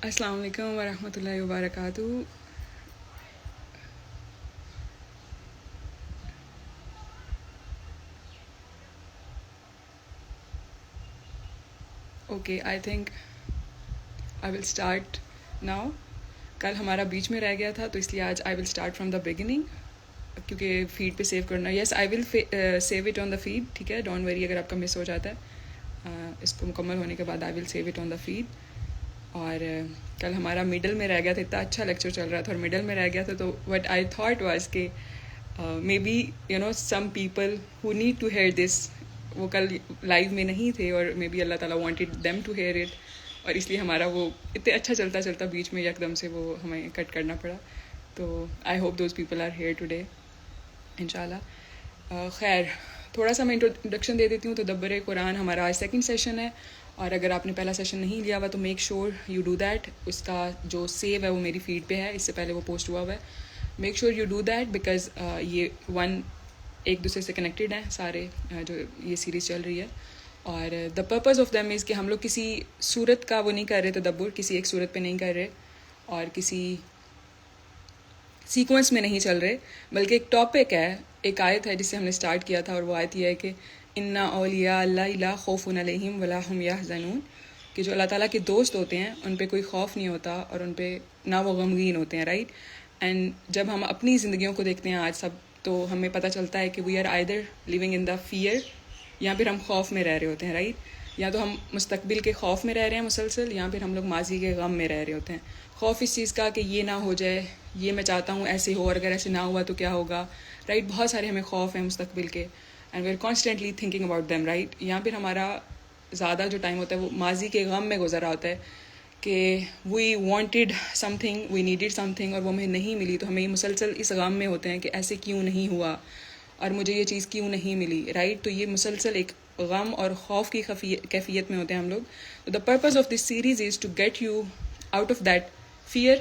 السلام علیکم ورحمۃ اللہ وبرکاتہ. Okay I think I will start now. کل ہمارا بیچ میں رہ گیا تھا تو اس لیے آج I will start from the beginning, کیونکہ فیڈ پہ سیو کرنا. Yes I will save it on the feed, ٹھیک ہے, ڈونٹ وری اگر آپ کا مس ہو جاتا ہے. اس کو مکمل ہونے کے بعد I will save it on the feed. اور کل ہمارا مڈل میں رہ گیا تھا, اتنا اچھا لیکچر چل رہا تھا اور مڈل میں رہ گیا تھا. تو وٹ آئی تھاٹ واز کہ مے be some people who need to hear this, وہ کل لائیو میں نہیں تھے اور مے بی اللہ تعالیٰ wanted them to hear it, اور اس لیے ہمارا وہ اتنے اچھا چلتا چلتا بیچ میں یک دم سے وہ ہمیں کٹ کرنا پڑا. تو I hope those people are here today ان شاء اللہ. خیر, تھوڑا سا میں انٹروڈکشن دے دیتی ہوں. تو دبر قرآن ہمارا آج سیکنڈ سیشن ہے, اور اگر آپ نے پہلا سیشن نہیں لیا ہوا تو make sure you do that. اس کا جو سیو ہے وہ میری فیڈ پہ ہے, اس سے پہلے وہ پوسٹ ہوا ہے. Make sure you do that because یہ ایک دوسرے سے کنیکٹیڈ ہیں سارے جو یہ سیریز چل رہی ہے. اور دا پرپز آف دیم از کہ ہم لوگ کسی صورت کا وہ نہیں کر رہے تدبر, کسی ایک صورت پہ نہیں کر رہے اور کسی سیکوینس میں نہیں چل رہے, بلکہ ایک ٹاپک ہے, ایک آیت ہے جس سے ہم نے اسٹارٹ کیا تھا, اور وہ آیت یہ ہے کہ انا اولیاء اللہ لا خوف علیہم ولا هم یحزنون, کہ جو اللہ تعالیٰ کے دوست ہوتے ہیں ان پہ کوئی خوف نہیں ہوتا اور ان پہ نہ وہ غمگین ہوتے ہیں, رائٹ. اینڈ جب ہم اپنی زندگیوں کو دیکھتے ہیں آج سب, تو ہمیں پتہ چلتا ہے کہ we are either living in the fear, یا پھر ہم خوف میں رہ رہے ہوتے ہیں, رائٹ. یا تو ہم مستقبل کے خوف میں رہ رہے ہیں مسلسل, یا پھر ہم لوگ ماضی کے غم میں رہ رہے ہوتے ہیں. خوف اس چیز کا کہ یہ نہ ہو جائے, یہ میں چاہتا ہوں ایسے ہو, اور اگر ایسے نہ ہوا تو کیا ہوگا, رائٹ. بہت سارے ہمیں خوف ہیں مستقبل کے, and we are constantly thinking about them, right. یا پھر ہمارا زیادہ جو ٹائم ہوتا ہے وہ ماضی کے غم میں گزرا ہوتا ہے کہ we wanted something, we needed something, اور وہ ہمیں نہیں ملی, تو ہمیں مسلسل اس غم میں ہوتے ہیں کہ ایسے کیوں نہیں ہوا اور مجھے یہ چیز کیوں نہیں ملی, رائٹ. تو یہ مسلسل ایک غم اور خوف کی کیفیت میں ہوتے ہیں ہم لوگ. تو the purpose of this series is to get you out of that fear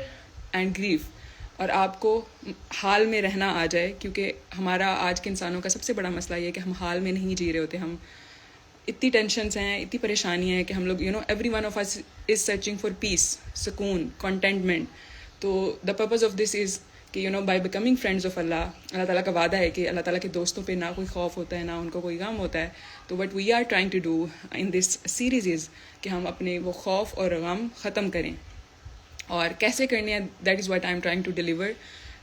and grief, اور آپ کو حال میں رہنا آ جائے, کیونکہ ہمارا آج کے انسانوں کا سب سے بڑا مسئلہ یہ ہے کہ ہم حال میں نہیں جی رہے ہوتے. ہم اتنی ٹینشنس ہیں, اتنی پریشانیاں ہیں کہ ہم لوگ everyone of us is searching for peace, سکون, کنٹینٹمنٹ. تو the purpose of this is کہ by becoming friends of Allah, Allah تعالیٰ کا وعدہ ہے کہ اللہ تعالیٰ کے دوستوں پہ نہ کوئی خوف ہوتا ہے, نہ ان کو کوئی غم ہوتا ہے. تو what we are trying to do in this series is کہ ہم اپنے وہ خوف اور غم ختم کریں. اور کیسے کرنے ہیں, that is what I am trying to deliver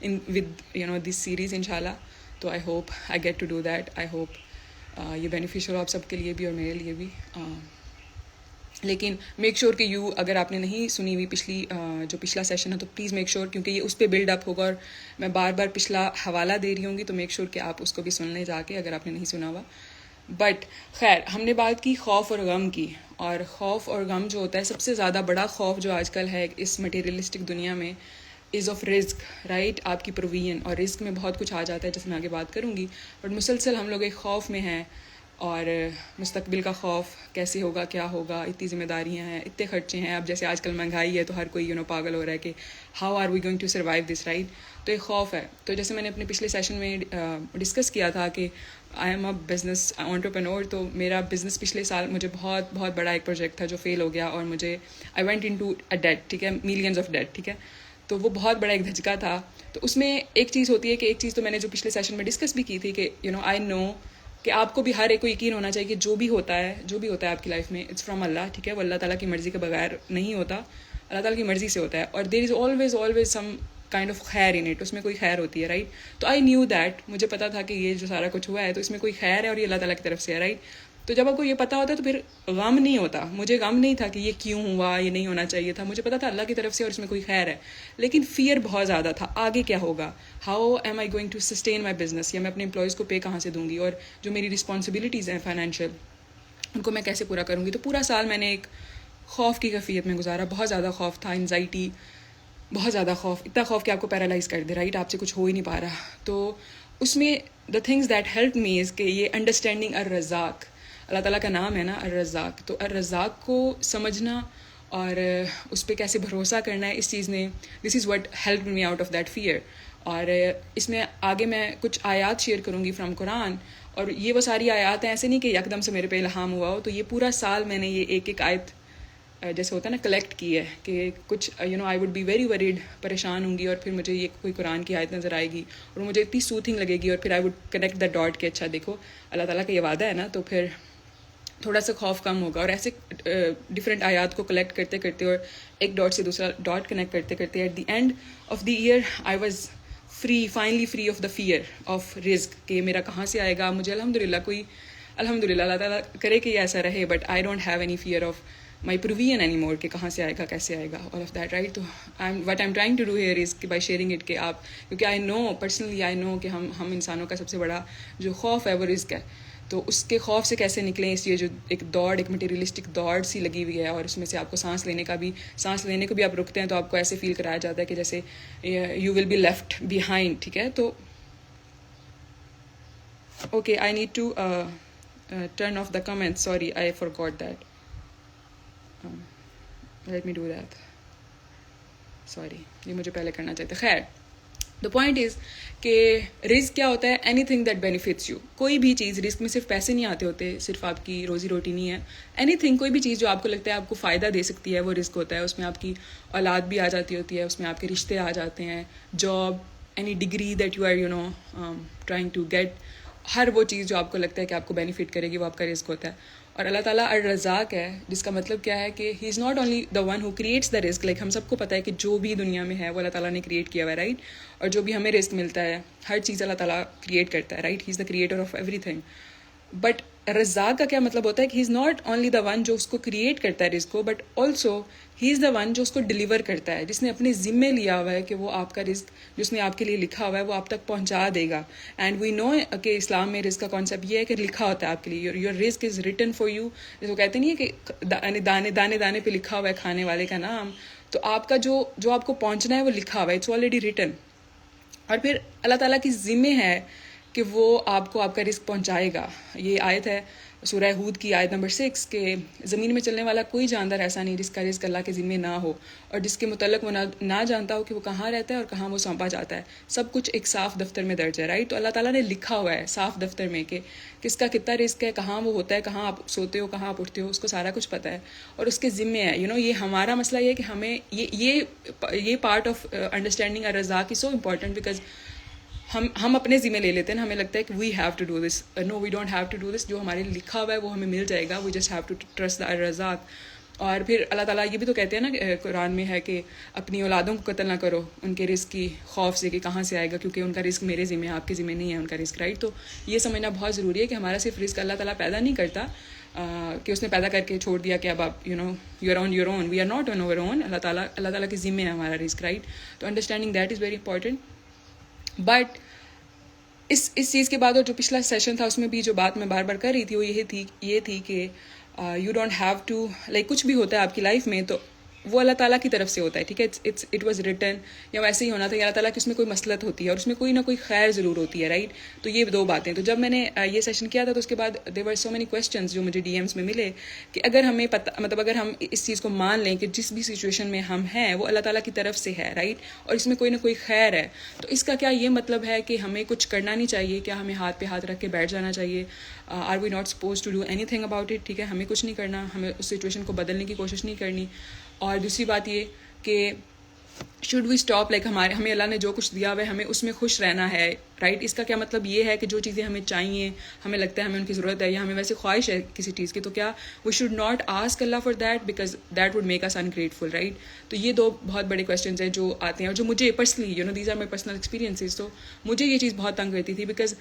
in with this series ان شاء اللہ. تو I hope I get to do that. I hope یہ بینیفیشیل ہو آپ سب کے لیے بھی اور میرے لیے بھی. لیکن میک شیور کہ یو, اگر آپ نے نہیں سنی ہوئی پچھلی جو پچھلا سیشن ہے, تو پلیز میک شیور, کیونکہ یہ اس پہ بلڈ اپ ہوگا, اور میں بار بار پچھلا حوالہ دے رہی ہوں گی, تو میک شیور کہ آپ اس کو بھی سن لیں جا کے اگر آپ نے نہیں سنا ہوا. بٹ خیر, ہم نے بات کی خوف اور غم کی, اور خوف اور غم جو ہوتا ہے, سب سے زیادہ بڑا خوف جو آج کل ہے اس مٹیریلسٹک دنیا میں از آف رزق, رائٹ. آپ کی پروویژن, اور رزق میں بہت کچھ آ جاتا ہے جیسے میں آگے بات کروں گی, بٹ مسلسل ہم لوگ ایک خوف میں ہیں, اور مستقبل کا خوف, کیسے ہوگا, کیا ہوگا, اتنی ذمہ داریاں ہیں, اتنے خرچے ہیں. اب جیسے آج کل مہنگائی ہے تو ہر کوئی پاگل ہو رہا ہے کہ how are we going to survive this, right. تو ایک خوف ہے. تو جیسے میں نے اپنے پچھلے سیشن میں ڈسکس کیا تھا کہ I M a business entrepreneur, تو میرا بزنس پچھلے سال مجھے بہت بہت بڑا ایک پروجیکٹ تھا جو فیل ہو گیا, اور مجھے I went into a date, ٹھیک ہے, ملینز آف ڈیٹ, ٹھیک ہے. تو وہ بہت بڑا ایک دھچکا تھا. تو اس میں ایک چیز ہوتی ہے کہ ایک چیز تو میں نے جو پچھلے سیشن میں ڈسکس بھی کی تھی کہ آئی نو کہ آپ کو بھی ہر ایک کو یقین ہونا چاہیے کہ جو بھی ہوتا ہے آپ کی لائف میں, اٹس فرام اللہ, ٹھیک ہے. وہ اللہ تعالیٰ کی مرضی کے بغیر نہیں ہوتا, اللہ تعالیٰ کی مرضی سے ہوتا ہے. اور there is always some kind of خیر ان اٹ, اس میں کوئی خیر ہوتی ہے, رائٹ. تو آئی نیو دیٹ, مجھے پتا تھا کہ یہ جو سارا کچھ ہوا ہے تو اس میں کوئی خیر ہے اور یہ اللہ تعالیٰ کی طرف سے ہے, رائٹ. تو جب آپ کو یہ پتا ہوتا ہے تو پھر غم نہیں ہوتا. مجھے غم نہیں تھا کہ یہ کیوں ہوا, یہ نہیں ہونا چاہیے تھا, مجھے پتا تھا اللہ کی طرف سے اور اس میں کوئی خیر ہے. لیکن فیئر بہت زیادہ تھا, آگے کیا ہوگا, how am I going to sustain my business, یا میں اپنے امپلائیز کو پے کہاں سے دوں گی, اور جو میری رسپانسبلٹیز ہیں فائنینشیل ان کو میں کیسے پورا کروں گی. تو پورا سال میں نے ایک خوف کی کیفیت میں گزارا. بہت زیادہ خوف تھا, انزائٹی, بہت زیادہ خوف, اتنا خوف کہ آپ کو پیرالائز کر دے, رائٹ. آپ سے کچھ ہو ہی نہیں پا رہا. تو اس میں the things that help me is کہ یہ انڈرسٹینڈنگ الرزاق, اللہ تعالیٰ کا نام ہے نا الرزاق, تو الرزاق کو سمجھنا اور اس پہ کیسے بھروسہ کرنا ہے, اس چیز نے, this is what help me out of that fear. اور اس میں آگے میں کچھ آیات شیئر کروں گی فرام قرآن, اور یہ وہ ساری آیات ہیں, ایسے نہیں کہ یکدم سے میرے پہ الہام ہوا ہو. تو یہ پورا سال میں نے یہ ایک ایک آیت جیسے ہوتا ہے نا کلیکٹ کی ہے کہ کچھ I would be very worried, پریشان ہوں گی، اور پھر مجھے یہ کوئی قرآن کی آیت نظر آئے گی اور مجھے اتنی سوتھنگ لگے گی، اور پھر I would connect the dot کہ اچھا دیکھو اللہ تعالیٰ کا یہ وعدہ ہے نا، تو پھر تھوڑا سا خوف کم ہوگا. اور ایسے ڈفرینٹ آیات کو کلیکٹ کرتے کرتے اور ایک ڈاٹ سے دوسرا ڈاٹ کنیکٹ کرتے کرتے at the end of the year I was finally free of the fear of رزق کہ میرا کہاں سے آئے گا. مجھے الحمد للہ اللہ تعالیٰ کرے کہ یہ ایسا رہے، but I don't have any fear of my provision any more کہ کہاں سے آئے گا، کیسے آئے گا، آل آف دیٹ، رائٹ. تو what I am trying to do here is کہ بائی شیئرنگ اٹ کہ آپ، کیونکہ آئی نو پرسنلی آئی نو کہ ہم انسانوں کا سب سے بڑا جو خوف ہے وہ رزق ہے. تو اس کے خوف سے کیسے نکلیں، اس لیے جو ایک مٹیریلسٹک دوڑ سی لگی ہوئی ہے، اور اس میں سے آپ کو سانس لینے کو بھی آپ رکتے ہیں تو آپ کو ایسے فیل کرایا جاتا ہے کہ جیسے you will be left behind. ٹھیک ہے، تو okay I need to turn off the comments. Sorry, I forgot that. Let me do that. Sorry, یہ مجھے پہلے کرنا چاہیے. خیر، the point is کہ رزق کیا ہوتا ہے؟ Any thing that benefits you. کوئی بھی چیز، رزق میں صرف پیسے نہیں آتے ہوتے، صرف آپ کی روزی روٹی نہیں ہے. اینی تھنگ، کوئی بھی چیز جو آپ کو لگتا ہے آپ کو فائدہ دے سکتی ہے وہ رزق ہوتا ہے. اس میں آپ کی اولاد بھی آ جاتی ہوتی ہے، اس میں آپ کے رشتے آ جاتے ہیں، job, any degree that you are trying to get. ہر وہ چیز جو آپ کو لگتا ہے کہ آپ کو بینیفٹ کرے گی وہ آپ کا رزق ہوتا ہے. اور اللہ تعالیٰ الرزاق ہے، جس کا مطلب کیا ہے کہ he is not only the one who creates the رزق. لائک ہم سب کو پتہ ہے کہ جو بھی دنیا میں ہے وہ اللہ تعالیٰ نے کریٹ کیا ہوا ہے، رائٹ. اور جو بھی ہمیں رزق ملتا ہے ہر چیز اللہ تعالیٰ کریٹ کرتا ہے، right. He is the creator of everything. But رزاق کا کیا مطلب ہوتا ہے کہ he is not only the one جو اس کو کریٹ کرتا ہے رزق کو، but also he is the one جو اس کو ڈلیور کرتا ہے، جس نے اپنے ذمے لیا ہوا ہے کہ وہ آپ کا رزق جس نے آپ کے لیے لکھا ہوا ہے وہ آپ تک پہنچا دے گا. اینڈ وی نو کہ اسلام میں رزق کا کانسیپٹ یہ ہے کہ لکھا ہوتا ہے آپ کے لیے، یور رزق از ریٹن فار یو. جس کو کہتے نہیں ہے کہ دانے دانے دانے پہ لکھا ہوا ہے کھانے والے کا نام. تو آپ کا جو آپ کو پہنچنا ہے وہ لکھا ہوا ہے، اٹس آلریڈی ریٹن. اور پھر اللہ تعالیٰ کی ذمے ہے کہ وہ آپ کو آپ کا رزق پہنچائے گا. یہ آیت ہے سورہ ہود کی آیت نمبر 6 کہ زمین میں چلنے والا کوئی جاندار ایسا نہیں جس کا رزق اللہ کے ذمے نہ ہو، اور جس کے متعلق وہ نہ جانتا ہو کہ وہ کہاں رہتا ہے اور کہاں وہ سونپا جاتا ہے. سب کچھ ایک صاف دفتر میں درج ہے، رائٹ. تو اللہ تعالیٰ نے لکھا ہوا ہے صاف دفتر میں کہ کس کا کتنا رزق ہے، کہاں وہ ہوتا ہے، کہاں آپ سوتے ہو، کہاں آپ اٹھتے ہو، اس کو سارا کچھ پتہ ہے اور اس کے ذمے ہے. یہ ہمارا مسئلہ یہ ہے کہ ہمیں یہ پارٹ آف انڈرسٹینڈنگ الرزاق از سو امپورٹنٹ بیکاز ہم اپنے ذمہ لے لیتے ہیں. ہمیں لگتا ہے کہ we have to do this. No, we don't have to do this. جو ہمارے لکھا ہوا ہے وہ ہمیں مل جائے گا. We just have to trust the الرزاق. اور پھر اللہ تعالیٰ یہ بھی تو کہتے ہیں نا کہ قرآن میں ہے کہ اپنی اولادوں کو قتل نہ کرو ان کے رزق کی خوف سے کہ کہاں سے آئے گا، کیونکہ ان کا رزق میرے ذمہ ہے، آپ کے ذمہ نہیں ہے ان کا رزق، رائٹ. تو یہ سمجھنا بہت ضروری ہے کہ ہمارا صرف رزق اللہ تعالیٰ پیدا نہیں کرتا کہ اس نے پیدا کر کے چھوڑ دیا کہ اب آپ you are on your own. We are not on our own. Allah تعالیٰ کے ذمہ ہے ہمارا رزق، رائٹ. تو understanding that is very important. But اس چیز کے بعد اور جو پچھلا سیشن تھا اس میں بھی جو بات میں بار بار کر رہی تھی وہ یہ تھی کہ you don't have to like کچھ بھی ہوتا ہے آپ کی لائف میں تو وہ اللہ تعالیٰ کی طرف سے ہوتا ہے، ٹھیک ہے. اٹ واز ریٹن، یا ویسے ہی ہونا تھا. اللہ تعالیٰ کی اس میں کوئی مصلحت ہوتی ہے اور اس میں کوئی نہ کوئی خیر ضرور ہوتی ہے، رائٹ. تو یہ دو باتیں. تو جب میں نے یہ سیشن کیا تھا تو اس کے بعد دیر ور سو مینی کویسچنز جو مجھے ڈی ایمس میں ملے کہ اگر ہمیں اگر ہم اس چیز کو مان لیں کہ جس بھی سچویشن میں ہم ہیں وہ اللہ تعالیٰ کی طرف سے ہے، رائٹ، اور اس میں کوئی نہ کوئی خیر ہے، تو اس کا کیا یہ مطلب ہے کہ ہمیں کچھ کرنا نہیں چاہیے؟ کیا ہمیں ہاتھ پہ ہاتھ رکھ کے بیٹھ جانا چاہیے؟ Are we not suppose to do anything about it? ٹھیک ہے، ہمیں کچھ نہیں کرنا، ہمیں اس سچویشن کو بدلنے کی کوشش نہیں کرنی. اور دوسری بات یہ کہ شوڈ وی اسٹاپ لائک ہمیں اللہ نے جو کچھ دیا ہوا ہے ہمیں اس میں خوش رہنا ہے، رائٹ. اس کا کیا مطلب یہ ہے کہ جو چیزیں ہمیں چاہیے، ہمیں لگتا ہے ہمیں ان کی ضرورت ہے یا ہمیں ویسے خواہش ہے کسی چیز کی، تو کیا وی شوڈ ناٹ آسک اللہ for that because that would make us ungrateful, right. تو یہ دو بہت بڑے کویشچنز ہیں جو آتے ہیں اور جو مجھے personally these are my personal experiences. تو مجھے یہ چیز بہت تنگ کرتی تھی بیکاز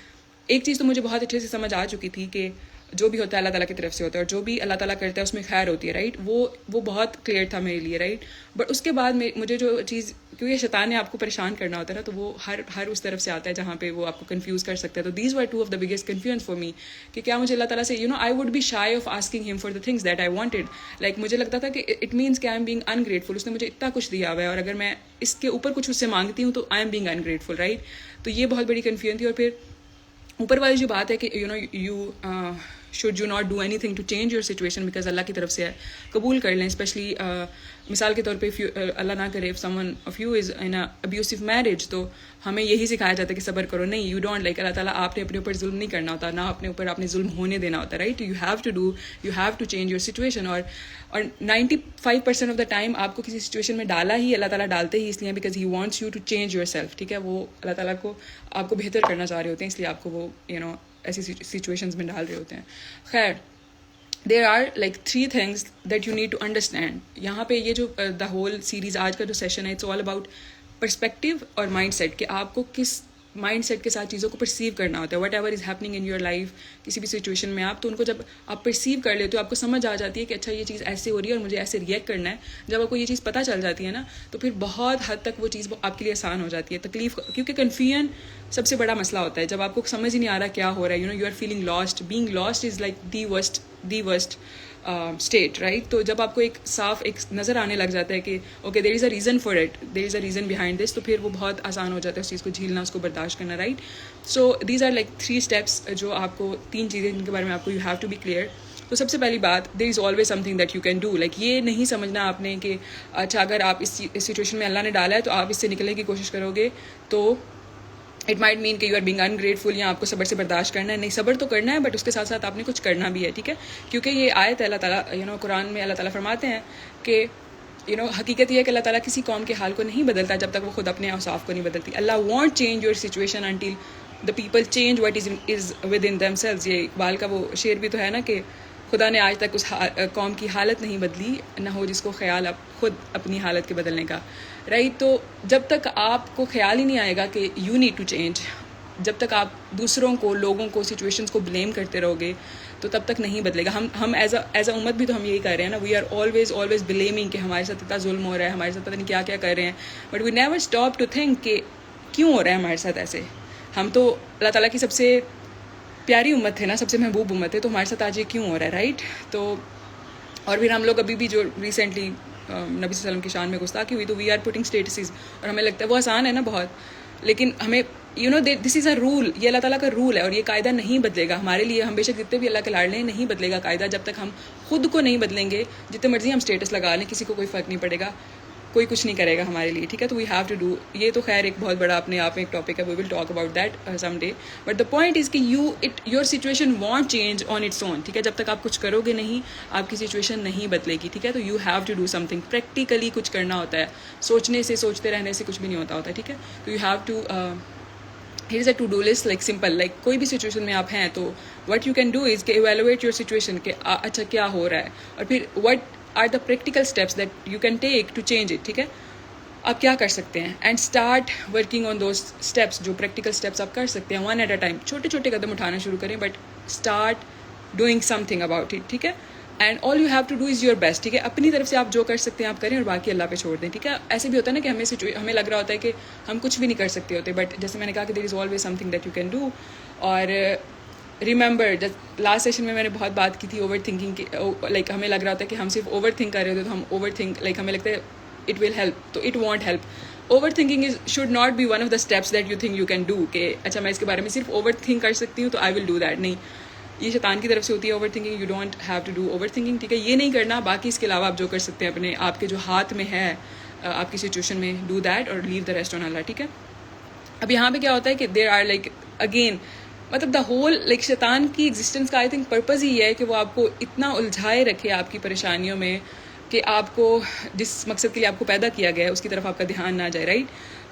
ایک چیز تو مجھے بہت اچھے سے سمجھ آ چکی تھی کہ جو بھی ہوتا ہے اللہ تعالیٰ کی طرف سے ہوتا ہے اور جو بھی اللہ تعالیٰ کرتا ہے اس میں خیر ہوتی ہے، رائٹ. وہ بہت کلیئر تھا میرے لیے، رائٹ. بٹ اس کے بعد مجھے جو چیز، کیونکہ شیطان نے آپ کو پریشان کرنا ہوتا ہے نا، تو وہ ہر اس طرف سے آتا ہے جہاں پہ وہ آپ کو کنفیوز کر سکتا ہے. تو these were two of the biggest confusion for me کہ کیا مجھے اللہ تعالیٰ سے I would be shy of asking him for the things that I wanted. Like مجھے لگتا تھا کہ اٹ مینس کہ آئی ایم بینگ انگریٹفل. اس نے مجھے اتنا کچھ دیا ہوا ہے اور اگر میں اس کے اوپر کچھ اس سے مانگتی ہوں تو I am being ungrateful, right. تو یہ بہت بڑی کنفیوژن تھی. اور پھر اوپر والی جو بات ہے کہ should you not do anything to change your situation because اللہ کی طرف سے ہے, قبول کر لیں. اسپیشلی مثال کے طور پہ اللہ نہ کرے if someone of you is in a abusive marriage, تو ہمیں یہی سکھایا جاتا ہے کہ صبر کرو. نہیں, you don't, like اللہ تعالیٰ آپ نے اپنے اوپر ظلم نہیں کرنا ہوتا, نہ اپنے اوپر آپ نے ظلم ہونے دینا ہوتا, right. you have to change your situation. اور 95% آف دا ٹائم آپ کو کسی سچویشن میں ڈالا ہی اللہ تعالیٰ ڈالتے ہی اس لیے because he wants you to change yourself, ٹھیک ہے. وہ اللہ تعالیٰ کو آپ کو بہتر کرنا چاہ رہے ہوتے ہیں, اس لیے آپ کو وہ ایسی سچویشنز میں ڈال رہے ہوتے ہیں. خیر, there are like 3 things that you need to understand. یہاں پہ یہ جو دا ہول سیریز آج کا جو سیشن ہے, اٹس آل اباؤٹ پرسپیکٹیو اور مائنڈ سیٹ, کہ آپ کو کس مائنڈ سیٹ کے ساتھ چیزوں کو پرسیو کرنا ہوتا ہے. What ever is happening in your life, کسی بھی سچویشن میں آپ, تو ان کو جب آپ پرسیو کر لیتے ہو, آپ کو سمجھ آ جاتی ہے کہ اچھا یہ چیز ایسے ہو رہی ہے اور مجھے ایسے ریئیکٹ کرنا ہے. جب آپ کو یہ چیز پتہ چل جاتی ہے نا, تو پھر بہت حد تک وہ چیز آپ کے لیے آسان ہو جاتی ہے. تکلیف, کیونکہ کنفیوژن سب سے بڑا مسئلہ ہوتا ہے. جب آپ کو سمجھ ہی نہیں آ رہا کیا ہو رہا ہے, you are feeling lost. Being lost is like the worst state, right. تو جب آپ کو ایک صاف ایک نظر آنے لگ جاتا ہے کہ okay there is a reason for it, there is a reason behind this, تو پھر وہ بہت آسان ہو جاتا ہے اس چیز کو جھیلنا, اس کو برداشت کرنا, right. So these are like 3 steps جو آپ کو 3 چیزیں جن کے بارے میں آپ کو you have to be clear. تو سب سے پہلی بات, there is always something that you can do. Like یہ نہیں سمجھنا آپ نے کہ اچھا اگر آپ اس سچویشن میں اللہ نے ڈالا ہے تو آپ اس سے نکلنے کی کوشش کرو گے تو اٹ مائٹ مین کہ یو آر بینگ انگریٹفل, یا آپ کو صبر سے برداشت کرنا ہے. نہیں, صبر تو کرنا ہے بٹ اس کے ساتھ ساتھ آپ نے کچھ کرنا بھی ہے, ٹھیک ہے. کیونکہ یہ آیت ہے اللہ تعالیٰ قرآن میں اللہ تعالیٰ فرماتے ہیں کہ حقیقت یہ ہے کہ اللہ تعالیٰ کسی قوم کے حال کو نہیں بدلتا جب تک وہ خود اپنے اوصاف کو نہیں بدلتی. Allah won't change your situation until the people change what is within them selves Iqbal کا وہ شعر بھی تو ہے نا کہ خدا نے آج تک اس قوم کی حالت نہیں بدلی, نہ ہو جس کو خیال خود اپنی حالت کے بدلنے کا, رائٹ. تو جب تک آپ کو خیال ہی نہیں آئے گا کہ یو نیڈ ٹو چینج, جب تک آپ دوسروں کو, لوگوں کو, سچویشنز کو بلیم کرتے رہو گے تو تب تک نہیں بدلے گا. ہم ایز اے امت بھی تو ہم یہی کر رہے ہیں نا. وی آر آلویز بلیمنگ کہ ہمارے ساتھ اتنا ظلم ہو رہا ہے, ہمارے ساتھ پتہ نہیں کیا کیا کر رہے ہیں, but we never stop to think کہ کیوں ہو رہا ہے ہمارے ساتھ ایسے. ہم تو اللہ تعالیٰ کی سب سے پیاری امت ہے نا, سب سے محبوب امت ہے, تو ہمارے ساتھ آج یہ کیوں ہو رہا ہے, رائٹ. تو اور پھر ہم لوگ ابھی بھی جو ریسنٹلی نبی صلی اللہ علیہ وسلم کی شان میں گستاخی ہوئی, تو وی آر پٹنگ اسٹیٹسز, اور ہمیں لگتا ہے وہ آسان ہے نا بہت, لیکن ہمیں دس از اے رول, یہ اللہ تعالیٰ کا رول ہے اور یہ قاعدہ نہیں بدلے گا ہمارے لیے. ہم بے شک جتنے بھی اللہ کے لاڈلے ہیں, نہیں بدلے گا قاعدہ جب تک ہم خود کو نہیں بدلیں گے. جتنے مرضی ہم اسٹیٹس لگا لیں, کسی کو کوئی فرق نہیں پڑے گا, کوئی کچھ نہیں کرے گا ہمارے لیے, ٹھیک ہے. تو وی ہیو ٹو ڈو, یہ تو خیر ایک بہت بڑا اپنے آپ میں ایک ٹاپک ہے, we will talk about that some day. But the point is کہ your situation won't change on its own, ٹھیک ہے. جب تک آپ کچھ کرو گے نہیں, آپ کی سچویشن نہیں بدلے گی, ٹھیک ہے. تو you have to do something, practically کچھ کرنا ہوتا ہے. سوچتے رہنے سے کچھ بھی نہیں ہوتا, ٹھیک ہے. تو you have to, here is a to do list, like simple, like کوئی بھی سچویشن میں آپ ہیں تو what you can do is کہ ایویلویٹ یور سچویشن, کہ اچھا کیا ہو رہا ہے, اور پھر what are the practical steps that you can take to change it, ٹھیک ہے. آپ کیا کر سکتے ہیں, and start working on those steps, جو پریکٹیکل اسٹیپس آپ کر سکتے ہیں, 1 at a time. چھوٹے چھوٹے قدم اٹھانا شروع کریں, but start doing something about it, ٹھیک ہے. And all you have to do is your best, ٹھیک ہے. اپنی طرف سے آپ جو کر سکتے ہیں آپ کریں, اور باقی اللہ پہ چھوڑ دیں, ٹھیک ہے. ایسے بھی ہوتا ہے نا کہ ہمیں لگ رہا ہوتا ہے کہ ہم کچھ بھی نہیں کر سکتے ہوتے, بٹ جیسے میں نے کہا کہ there is always something that you can do. اور ریممبر, لاسٹ سیشن میں نے بہت بات کی تھی اوور تھنکنگ کی, لائک ہمیں لگ رہا ہوتا ہے کہ ہم صرف اوور تھنک کر رہے ہوتے, تو ہم اوور تھنک, لائک ہمیں لگتا ہے اٹ ول ہیلپ, تو it won't help. Over thinking should not be one of the steps that you think you can do, کہ اچھا میں اس کے بارے میں صرف اوور تھنک کر سکتی ہوں تو آئی ول ڈو دیٹ. نہیں, یہ شیطان کی طرف سے ہوتی ہے over thinking. You don't have to do over thinking, ٹھیک ہے. یہ نہیں کرنا. باقی اس کے علاوہ آپ جو کر سکتے ہیں اپنے آپ کے جو ہاتھ میں ہے آپ کی سچویشن میں, ڈو دیٹ, اور لیو دا ریسٹ آن اللہ, ٹھیک ہے. اب یہاں پہ کیا ہوتا ہے کہ دیر آر لائک اگین, مطلب دا ہول, لائک شیطان کی ایگزسٹنس کا آئی تھنک پرپز ہی ہے کہ وہ آپ کو اتنا الجھائے رکھے آپ کی پریشانیوں میں کہ آپ کو جس مقصد کے لیے آپ کو پیدا کیا گیا ہے اس کی طرف آپ کا دھیان نہ جائے, رائٹ.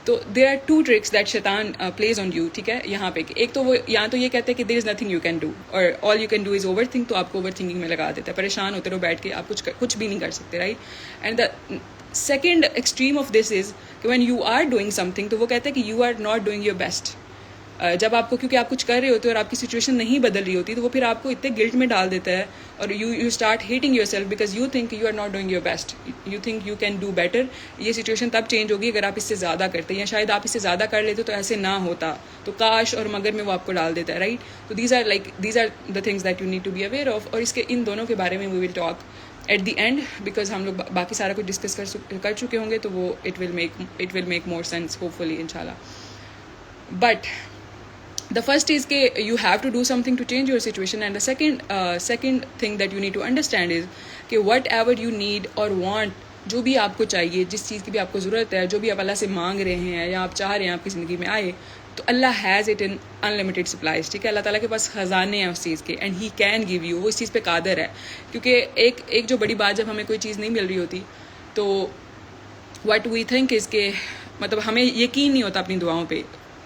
تو دیر آر 2 tricks دیٹ شیطان پلیز آن یو, ٹھیک ہے. یہاں پہ ایک تو وہ یہاں تو یہ کہتے ہیں کہ there is nothing you can do, اور all you can do is overthink, تو آپ کو اوور تھنکنگ میں لگا دیتا ہے. پریشان ہوتے رہو بیٹھ کے, آپ کچھ بھی نہیں کر سکتے, right. And the second extreme of this is کہ when you are doing something, تو وہ کہتے ہیں کہ you are not doing your best. جب آپ کو, کیونکہ آپ کچھ کر رہے ہوتے ہیں اور آپ کی سچویشن نہیں بدل رہی ہوتی, تو وہ پھر آپ کو اتنے گلٹ میں ڈال دیتا ہے, اور you start hating yourself because you think you are not doing your best, you think you can do better. یہ سچویشن تب چینج ہوگی اگر آپ اس سے زیادہ کرتے, یا شاید آپ اس سے زیادہ کر لیتے تو ایسے نہ ہوتا, تو کاش اور مگر میں وہ آپ کو ڈال دیتا ہے, رائٹ. تو these are the things that you need to be aware of, اور اس کے ان دونوں کے بارے میں we will talk at the end, because ہم لوگ باقی سارا کچھ ڈسکس کر چکے ہوں گے, تو وہ it will make more sense hopefully ان شاء اللہ. بٹ the first is کہ you have to do something to change your situation, and the second thing that you need to understand is کہ whatever you need or want, جو بھی آپ کو چاہیے, جس چیز کی بھی آپ کو ضرورت ہے, جو بھی آپ اللہ سے مانگ رہے ہیں یا آپ چاہ رہے ہیں آپ کی زندگی میں آئے, تو Allah has it in unlimited supplies. ٹھیک ہے, اللہ تعالیٰ کے پاس خزانے ہیں اس چیز کے, and he can give you, وہ اس چیز پہ قادر ہے. کیونکہ ایک جو بڑی بات, جب ہمیں کوئی چیز نہیں مل رہی ہوتی تو what we think is کہ مطلب ہمیں یقین نہیں ہوتا اپنی دعاؤں پہ.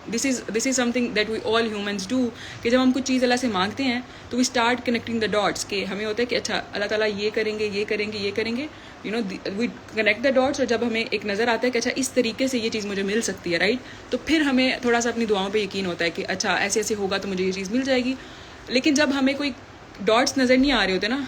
this is something that we all humans do, کہ جب ہم کچھ چیز اللہ سے مانگتے ہیں تو we start connecting the dots, کہ ہمیں ہوتا ہے کہ اچھا اللہ تعالیٰ یہ کریں گے, یہ کریں گے, یہ کریں گے, we connect the dots, اور جب ہمیں ایک نظر آتا ہے کہ اچھا اس طریقے سے یہ چیز مجھے مل سکتی ہے, رائٹ, تو پھر ہمیں تھوڑا سا اپنی دعاؤں پہ یقین ہوتا ہے کہ اچھا ایسے ایسے ہوگا تو مجھے یہ چیز مل جائے گی. لیکن جب ہمیں کوئی ڈاٹس نظر نہیں آ رہے ہوتے نا,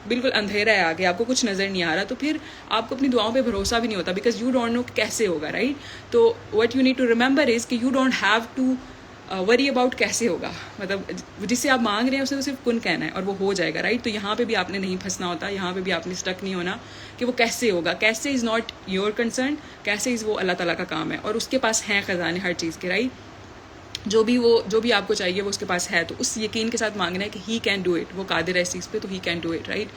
بالکل اندھیرا ہے آگے, آپ کو کچھ نظر نہیں آ رہا, تو پھر آپ کو اپنی دعاؤں پہ بھروسہ بھی نہیں ہوتا, بیکاز یو ڈونٹ نو کیسے ہوگا, رائٹ. تو what you need to remember is کہ you don't have to worry about کیسے ہوگا, مطلب جس سے آپ مانگ رہے ہیں اسے تو صرف کن کہنا ہے اور وہ ہو جائے گا, رائٹ. تو یہاں پہ بھی آپ نے نہیں پھنسنا ہوتا, یہاں پہ بھی آپ نے اسٹک نہیں ہونا کہ وہ کیسے ہوگا. کیسے از ناٹ یور کنسرن, کیسے از وہ اللہ تعالیٰ کا کام ہے, اور اس کے پاس ہیں خزانے ہر چیز کے, رائٹ. جو بھی آپ کو چاہیے وہ اس کے پاس ہے, تو اس یقین کے ساتھ مانگنا ہے کہ ہی کین ڈو اٹ, وہ قادر ہے اس چیز پہ, تو he can do it, right.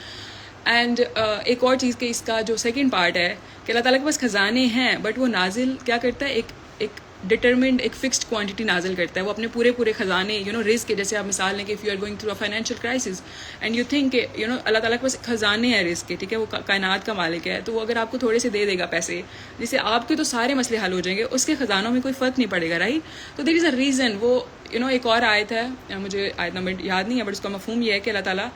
And ایک اور چیز کہ اس کا جو سیکنڈ پارٹ ہے کہ اللہ تعالیٰ کے پاس خزانے ہیں, بٹ وہ نازل کیا کرتا ہے, ایک ڈٹرمنڈ ایک فکسڈ کوانٹٹی نازل کرتا ہے. وہ اپنے پورے خزانے رزق کے, جیسے آپ مثال لیں کہ if you are going through a financial crisis and you think کہ اللہ تعالیٰ کے پاس خزانے ہیں رزق کے, ٹھیک ہے, وہ کائنات کا مالک ہے, تو وہ اگر آپ کو تھوڑے سے دے دے گا پیسے, جس سے آپ کے تو سارے مسئلے حل ہو جائیں گے, اس کے خزانوں میں کوئی فرق نہیں پڑے گا, رائٹ. تو دیر از اے ریزن. وہ ایک اور آیت ہے, مجھے آیت نمبر یاد نہیں ہے, بٹ اس کا مفہوم یہ ہے کہ اللہ تعالیٰ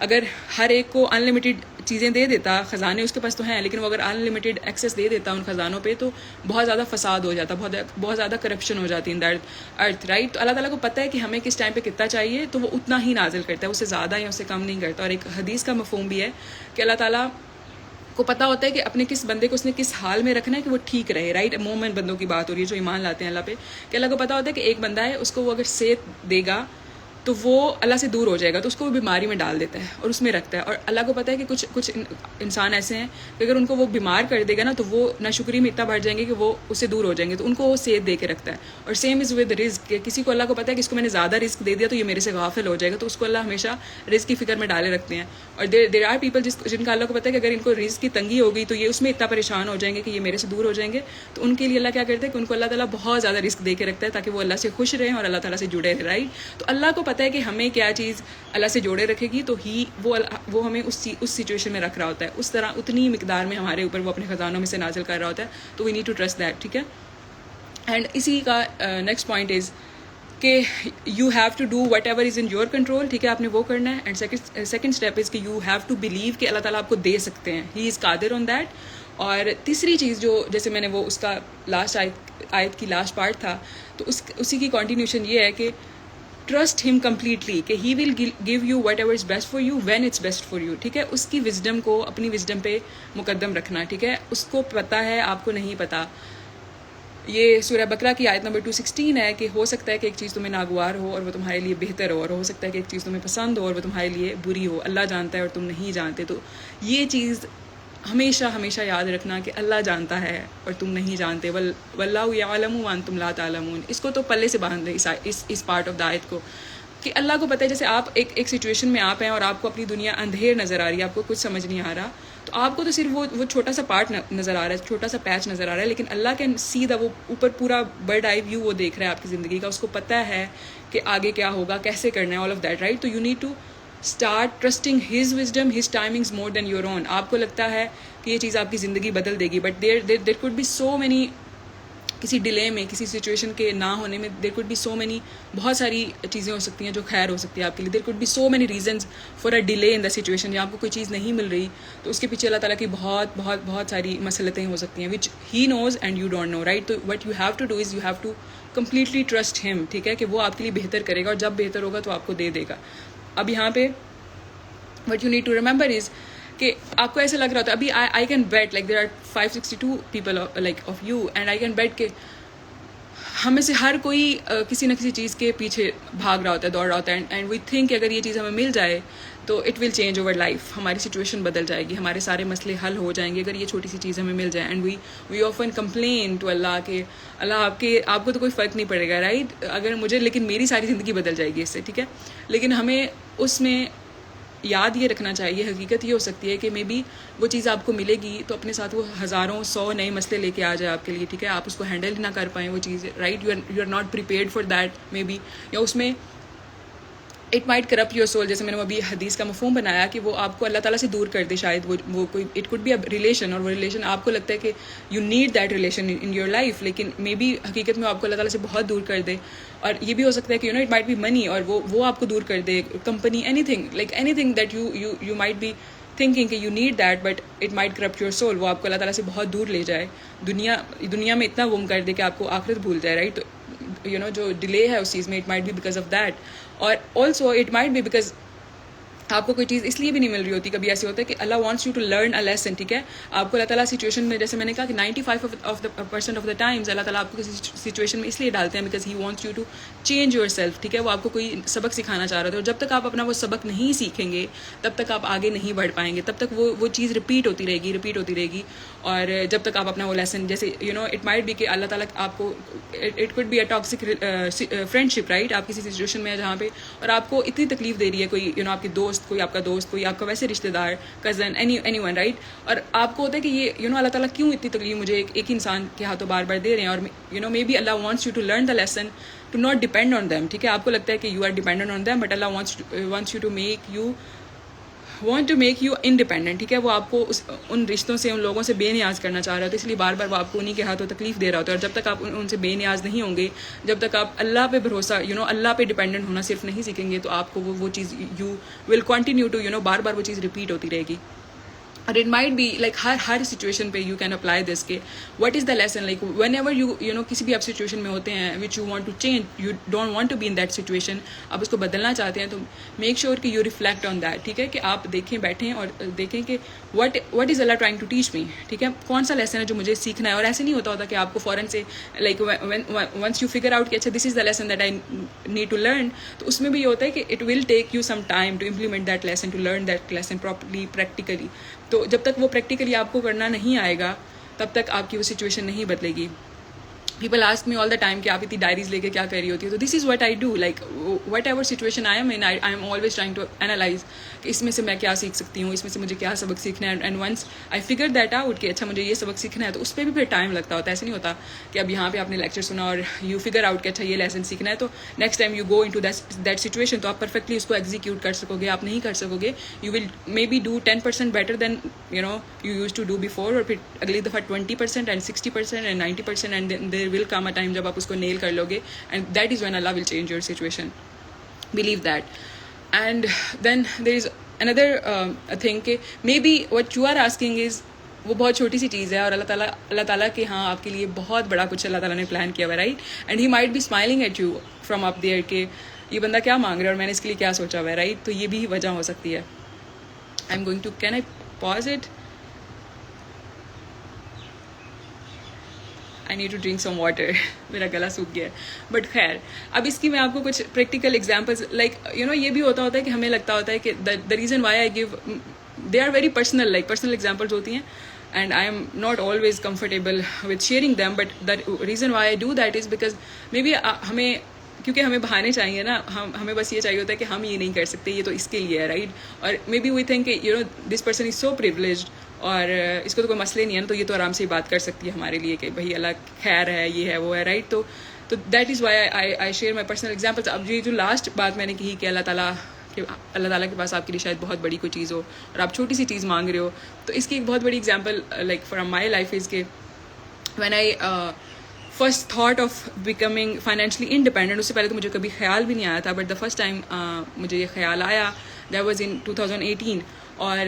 اگر ہر ایک کو انلمیٹیڈ چیزیں دے دیتا, خزانے اس کے پاس تو ہیں, لیکن وہ اگر انلمیٹیڈ ایکسیس دے دیتا ان خزانوں پہ, تو بہت زیادہ فساد ہو جاتا, بہت زیادہ کرپشن ہو جاتی ان دیٹ ارتھ, رائٹ. تو اللہ تعالیٰ کو پتہ ہے کہ ہمیں کس ٹائم پہ کتنا چاہیے, تو وہ اتنا ہی نازل کرتا ہے, اس سے زیادہ یا اس سے کم نہیں کرتا. اور ایک حدیث کا مفہوم بھی ہے کہ اللہ تعالیٰ کو پتہ ہوتا ہے کہ اپنے کس بندے کو اس نے کس حال میں رکھنا ہے کہ وہ ٹھیک رہے, رائٹ. مومن بندوں کی بات ہو رہی ہے جو ایمان لاتے ہیں اللہ پہ, کہ اللہ کو پتہ ہوتا ہے کہ ایک بندہ ہے, اس کو وہ اگر صحت دے گا تو وہ اللہ سے دور ہو جائے گا, تو اس کو وہ بیماری میں ڈال دیتا ہے اور اس میں رکھتا ہے. اور اللہ کو پتہ ہے کہ کچھ انسان ایسے ہیں کہ اگر ان کو وہ بیمار کر دے گا نا, تو وہ ناشکری میں اتنا بڑھ جائیں گے کہ وہ اس سے دور ہو جائیں گے, تو ان کو وہ صحت دے کے رکھتا ہے. اور سیم از ود رزق, کہ کسی کو اللہ کو پتہ ہے کہ اس کو میں نے زیادہ رزق دے دیا تو یہ میرے سے غافل ہو جائے گا, تو اس کو اللہ ہمیشہ رزق کی فکر میں ڈالے رکھتے ہیں. اور دیر آر پیپل جن کا اللہ کو پتہ ہے کہ اگر ان کو رزق کی تنگی ہو گئی تو یہ اس میں اتنا پریشان ہو جائیں گے کہ یہ میرے سے دور ہو جائیں گے, تو ان کے لیے اللہ کیا کرتا ہے کہ ان کو اللہ تعالیٰ بہت زیادہ رزق دے کے رکھتا ہے تاکہ وہ اللہ سے خوش رہیں اور اللہ تعالیٰ سے جڑے رہیں, رائٹ. تو اللہ کو پتہ ہے کہ ہمیں کیا چیز اللہ سے جوڑے رکھے گی, تو وہ ہمیں اس سچویشن میں رکھ رہا ہوتا ہے, اس طرح اتنی مقدار میں ہمارے اوپر وہ اپنے خزانوں میں سے نازل کر رہا ہوتا ہے, تو we need to trust that, ٹھیک ہے. اینڈ اسی کا نیکسٹ پوائنٹ از کہ you have to do whatever is in your control, ٹھیک ہے, آپ نے وہ کرنا ہے. اینڈ سیکنڈ اسٹیپ از کہ یو ہیو ٹو بلیو کہ اللہ تعالیٰ آپ کو دے سکتے ہیں, ہی از قادر آن دیٹ. اور تیسری چیز جو جیسے میں نے وہ اس کا لاسٹ آیت کی لاسٹ پارٹ تھا, تو اسی کی کنٹینیوشن یہ ہے کہ ٹرسٹ ہم کمپلیٹلی, کہ he will give you whatever is best for you when it's best for you, ٹھیک ہے. اس کی وزڈم کو اپنی وزڈم پہ مقدم رکھنا, ٹھیک ہے. اس کو پتہ ہے, آپ کو نہیں پتہ. یہ سورہ بقرہ کی آیت نمبر 216 ہے کہ ہو سکتا ہے کہ ایک چیز تمہیں ناگوار ہو اور وہ تمہارے لیے بہتر ہو, اور ہو سکتا ہے کہ ایک چیز تمہیں پسند ہو اور وہ تمہارے لیے بری ہو. اللہ جانتا ہے اور تم نہیں جانتے. تو یہ چیز ہمیشہ یاد رکھنا کہ اللہ جانتا ہے اور تم نہیں جانتے. واللہ یعلم وانتم لا تعلمون, اس کو تو پلے سے باندھ لیں اس پارٹ آف دا آیت کو, کہ اللہ کو پتہ ہے. جیسے آپ ایک سچویشن میں آپ ہیں اور آپ کو اپنی دنیا اندھیر نظر آ رہی ہے, آپ کو کچھ سمجھ نہیں آ رہا, تو آپ کو تو صرف وہ چھوٹا سا پارٹ نظر آ رہا ہے, چھوٹا سا پیچ نظر آ رہا ہے, لیکن اللہ کین سی دا, وہ اوپر پورا برڈ آئی ویو وہ دیکھ رہا ہے آپ کی زندگی کا. اس کو پتہ ہے کہ آگے کیا ہوگا, کیسے کرنا ہے, آل آف دیٹ, رائٹ. تو you need to start trusting his wisdom, his timings more than your own. آپ کو لگتا ہے کہ یہ چیز آپ کی زندگی بدل دے گی, but there could be so many, کسی ڈیلے میں, کسی سچویشن کے نہ ہونے میں there could be so many, بہت ساری چیزیں ہو سکتی ہیں جو خیر ہو سکتی ہے آپ کے لیے. There could be so many reasons for a delay in the situation, جہاں آپ کو کوئی چیز نہیں مل رہی, تو اس کے پیچھے اللہ تعالیٰ کی بہت ساری مسئلتیں ہو سکتی ہیں, which he knows and you don't know, right. تو what you have to do is you have to completely trust him, ٹھیک ہے, کہ وہ آپ کے لیے بہتر کرے گا, اور جب بہتر ہوگا تو آپ کو دے دے گا. اب یہاں پہ what you need to remember is کہ آپ کو ایسا لگ رہا ہوتا ہے, ابھی I can bet like there are 562 people like of you, and I can bet کہ ہم میں سے ہر کوئی کسی نہ کسی چیز کے پیچھے بھاگ رہا ہوتا ہے, دوڑ رہا ہوتا ہے, اینڈ وی تھنک کہ اگر یہ چیز ہمیں مل جائے تو it will change over life. ہماری سچویشن بدل جائے گی, ہمارے سارے مسئلے حل ہو جائیں گے اگر یہ چھوٹی سی چیز ہمیں مل جائے. And we often complain to Allah کہ اللہ آپ کو تو کوئی فرق نہیں پڑے گا, رائٹ, اگر مجھے, لیکن میری ساری زندگی بدل جائے گی اس سے, ٹھیک ہے. لیکن ہمیں اس میں یاد یہ رکھنا چاہیے, حقیقت یہ ہو سکتی ہے کہ مے بی وہ چیز آپ کو ملے گی تو اپنے ساتھ وہ ہزاروں 100 نئے مسئلے لے کے آ جائے آپ کے لیے, ٹھیک ہے. آپ اس کو ہینڈل نہ کر پائیں وہ چیز, right, you are not prepared for that maybe, یا اس میں it might corrupt your soul, جیسے میں نے ابھی حدیث کا مفہوم بنایا کہ وہ آپ کو اللہ تعالیٰ سے دور کر دے شاید, وہ کوئی it could be a relation, اور وہ ریلیشن آپ کو لگتا ہے کہ you need that relation in your life, لیکن مے بی حقیقت میں آپ کو اللہ تعالیٰ سے بہت دور کر دے. اور یہ بھی ہو سکتا ہے کہ اٹ مائٹ بی منی, اور وہ آپ کو دور کر دے, company, anything that you might be thinking کہ you need that, but it might corrupt your soul, وہ آپ کو اللہ تعالیٰ سے بہت دور لے جائے, دنیا میں اتنا گم کر دے کہ آپ کو آخرت بھول جائے, رائٹ. تو جو ڈیلے ہے اس چیز میں, it might be because of that, اور also it might be because آپ کو کوئی چیز اس لیے بھی نہیں مل رہی ہوتی. کبھی ایسے ہوتا ہے کہ Allah wants you to learn a lesson, ٹھیک ہے. آپ کو اللہ تعالیٰ سچویشن میں, جیسے میں نے کہا کہ 95% آف دا ٹائمز اللہ تعالیٰ آپ کو کسی سچویشن میں اس لیے ڈالتے ہیں because he wants you to change yourself, ٹھیک ہے. وہ آپ کو کوئی سبق سکھانا چاہ رہے تھے, اور جب تک آپ اپنا وہ سبق نہیں سیکھیں گے تب تک آپ آگے نہیں بڑھ پائیں گے, تب تک وہ چیز ریپیٹ ہوتی رہے گی. اور جب تک آپ اپنا وہ لیسن, جیسے اٹ مائٹ بی کہ اللہ تعالیٰ آپ کو, it could be a toxic friendship, right. آپ کسی سچویشن میں جہاں پہ, اور آپ کو اتنی تکلیف دے رہی ہے کوئی, آپ کی دوست, کوئی آپ کا دوست, کوئی آپ کا ویسے رشتے دار, کزن, اینی ون, رائٹ. اور آپ کو ہوتا ہے کہ یہ اللہ تعالیٰ کیوں اتنی تکلیف مجھے ایک انسان کے ہاتھوں بار بار دے رہے ہیں, اور may be Allah wants you to learn the lesson to not depend on them, ٹھیک ہے. آپ کو لگتا ہے کہ you are dependent on them, but Allah wants you to make you independent, ٹھیک ہے. وہ آپ کو ان رشتوں سے, ان لوگوں سے بے نیاز کرنا چاہ رہا ہوتا ہے, اس لیے بار بار وہ آپ کو انہیں کے ہاتھوں تکلیف دے رہا ہوتا ہے. اور جب تک آپ ان سے بے نیاز نہیں ہوں گے, جب تک آپ اللہ پہ بھروسہ, اللہ پہ ڈیپینڈنٹ ہونا صرف نہیں سیکھیں گے, تو آپ کو وہ چیز, یو ول کنٹینیو ٹو بار بار وہ چیز ریپیٹ ہوتی رہے گی. اور اٹ مائٹ بی لائک ہر سچویشن پہ یو کین اپلائی دس کہ what is the lesson, like whenever you کسی بھی آپ سچویشن میں ہوتے ہیں which you want to change, you don't want to be in that situation, آپ اس کو بدلنا چاہتے ہیں, تو میک شیور کہ یو ریفلیکٹ آن دیٹ, ٹھیک ہے. کہ آپ بیٹھیں اور دیکھیں کہ what is Allah trying to teach me, ٹھیک ہے. کون سا لیسن ہے جو مجھے سیکھنا ہے. اور ایسے نہیں ہوتا کہ آپ کو فوراً سے like once you figure out کہ اچھا this is the lesson that I need to learn, تو اس میں بھی یہ ہوتا ہے کہ it will take you some time to implement that lesson, to learn that lesson properly, practically. تو جب تک وہ پریکٹیکلی آپ کو کرنا نہیں آئے گا تب تک آپ کی وہ سچویشن نہیں بدلے گی. People ask me all the time کہ آپ اتنی ڈائریز لے کے کیا کر رہی ہوتی ہے. تو this is what I do, like whatever situation I am always trying to analyse کہ اس میں سے میں کیا سیکھ سکتی ہوں, اس میں سے مجھے کیا سبق سیکھنا ہے. And once I figure that out کہ اچھا مجھے یہ سبق سیکھنا ہے, تو اس پہ بھی پھر ٹائم لگتا ہوتا ہے. ایسے نہیں ہوتا کہ اب یہاں پہ آپ نے لیکچر سنا اور یو فگر آؤٹ کہ اچھا یہ لیسن سیکھنا ہے, تو next time you go into that situation تو آپ پرفیکٹلی اس کو ایگزیکیوٹ کر سکو گے. آپ نہیں کر سکو گے, you will maybe do 10% better than you used to do before, اور پھر اگلی دفعہ 20% and 60% and 90%, and there will come a time جب آپ اس کو نیل کر لو گے, and that is when Allah will change your situation, believe that. And then there is another thing کہ may be what you are asking is, وہ بہت چھوٹی سی چیز ہے, اور اللہ تعالیٰ کے ہاں آپ کے لیے بہت بڑا کچھ اللہ تعالیٰ نے پلان کیا ہوا, right. And he might be smiling at you from up there کہ یہ بندہ کیا مانگ رہا ہے اور میں نے اس کے لیے کیا سوچا ہوا ہے, رائٹ. تو یہ بھی وجہ ہو سکتی ہے. I am going to, can I pause it, I need to drink some water, میرا گلا سوکھ گیا ہے. بٹ خیر, اب اس کی میں آپ کو کچھ پریکٹیکل ایگزامپلس, لائک یہ بھی ہوتا ہے کہ ہمیں لگتا ہوتا ہے کہ the reason why I gave, they are very personal, like personal examples ہوتی ہیں, and I am not always comfortable with sharing them, but the reason why I do that is because maybe ہمیں, کیونکہ ہمیں بہانے چاہیے نا, ہمیں بس یہ چاہیے ہوتا ہے کہ ہم یہ نہیں کر سکتے, یہ تو اس کے لیے ہے, رائٹ. اور مے بی وی تھنک کہ this person is so privileged, اور اس کو تو کوئی مسئلے نہیں ہے نا, تو یہ تو آرام سے بات کر سکتی ہے ہمارے لیے کہ بھائی اللہ خیر ہے, یہ ہے وہ ہے, رائٹ. تو that is Y I share my personal examples. اب یہ جو لاسٹ بات میں نے کہی کہ اللہ تعالیٰ کے پاس آپ کے لیے شاید بہت بڑی کوئی چیز ہو اور آپ چھوٹی سی چیز مانگ رہے ہو, تو اس کی ایک بہت بڑی example like from my life is کہ when I first thought of becoming financially independent, اس سے پہلے تو مجھے کبھی خیال بھی نہیں آیا تھا, بٹ دا فرسٹ ٹائم مجھے یہ خیال آیا دیٹ واز ان 2018. اور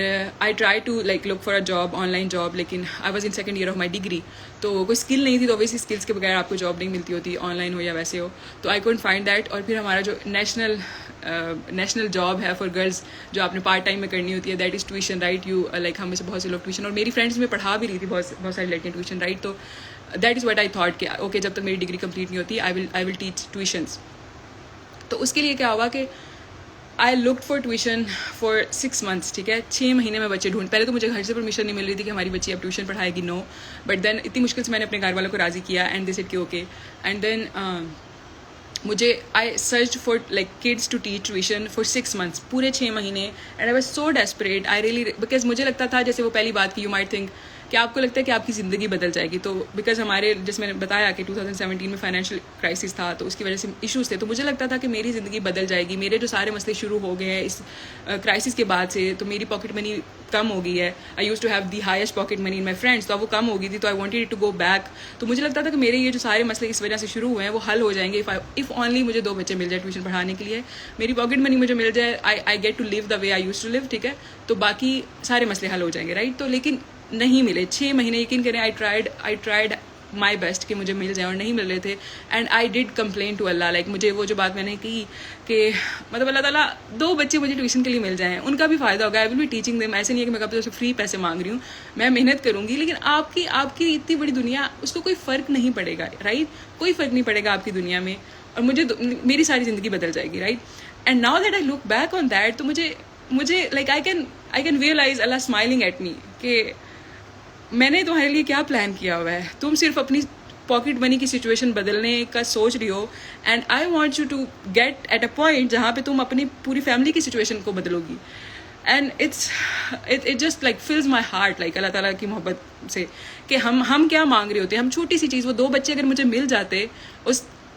I try to like look for a job, online job, لیکن I was in second year of my degree, تو کوئی اسکل نہیں تھی, تو اوبیسلی اسکلس کے بغیر آپ کو جاب نہیں ملتی ہوتی, آن لائن ہو یا ویسے ہو. تو آئی کونٹ فائنڈ دیٹ. اور پھر ہمارا جو نیشنل جاب ہے فار گرلز جو آپ نے پارٹ ٹائم میں کرنی ہوتی ہے, that is tuition, right. Like ہم میں سے بہت سے لوگ ٹیوشن, اور میری فرینڈس میں پڑھا بھی رہی تھی بہت ساری لڑکیاں ٹیوشن, رائٹ. تو that is what I thought کہ اوکے جب تک میری ڈگری کمپلیٹ نہیں ہوتی آئی ول ٹیچ ٹیوشنس. تو اس کے لیے کیا ہوا کہ I look for tuition for 6 months, ٹھیک ہے. 6 مہینے میں بچے ڈھونڈ. پہلے تو مجھے گھر سے پرمیشن نہیں مل رہی تھی کہ ہماری بچی اب ٹیوشن پڑھائے گی, نو. بٹ دین اتنی مشکل سے میں نے اپنے گھر والوں کو راضی کیا, اینڈ دے سیڈ کہ اوکے. اینڈ دین مجھے I search for like kids to teach tuition for 6 months, پورے 6 مہینے. And I was so desperate, I really, because مجھے لگتا تھا, جیسے وہ پہلی بات کی یو مائٹ تھنک کہ آپ کو لگتا ہے کہ آپ کی زندگی بدل جائے گی. تو بیکاز ہمارے, جس میں نے بتایا کہ 2017 میں فائنینشیل کرائسس تھا, تو اس کی وجہ سے ایشوز تھے, تو مجھے لگتا تھا کہ میری زندگی بدل جائے گی. میرے جو سارے مسئلے شروع ہو گئے ہیں اس کرائسس کے بعد سے, تو میری پاکٹ منی کم ہو گئی ہے. I used to have the highest pocket money in my friends, تو اب وہ کم ہو گئی تھی, تو I wanted to go back. تو مجھے لگتا تھا کہ میرے یہ جو سارے مسئلے اس وجہ سے شروع ہوئے ہیں وہ حل ہو جائیں گے اف اونلی مجھے 2 بچے مل جائے ٹیوشن پڑھانے کے لیے, میری پاکٹ منی مجھے مل جائے, I get to live the way I used to live, ٹھیک ہے, تو باقی سارے مسئلے حل ہو جائیں گے, رائٹ. تو لیکن نہیں ملے 6 مہینے, یقین کریں آئی ٹرائیڈ مائی بیسٹ کہ مجھے مل جائیں, اور نہیں مل رہے تھے. And I did complain to Allah, like مجھے وہ جو بات میں نے کی کہ مطلب اللہ تعالیٰ 2 بچے مجھے ٹیوشن کے لیے مل جائیں, ان کا بھی فائدہ ہوگا, آئی ول بی ٹیچنگ دیم. ایسے نہیں ہے کہ میں کب سے فری پیسے مانگ رہی ہوں, میں محنت کروں گی, لیکن آپ کی اتنی بڑی دنیا, اس کو کوئی فرق نہیں پڑے گا, رائٹ. کوئی فرق نہیں پڑے گا آپ کی دنیا میں, اور میری ساری زندگی بدل جائے گی, right. And now that I look back on that, تو مجھے like I can realise Allah smiling at me کہ میں نے تمہارے لیے کیا پلان کیا ہوا ہے. تم صرف اپنی پاکٹ منی کی سچویشن بدلنے کا سوچ رہی ہو, and I want you to get at a point جہاں پہ تم اپنی پوری فیملی کی سچویشن کو بدلو گی. And it just like fills my heart, like Allah تعالیٰ کی محبت سے, کہ ہم کیا مانگ رہے ہوتے ہیں. ہم چھوٹی سی چیز, وہ 2 بچے اگر مجھے مل جاتے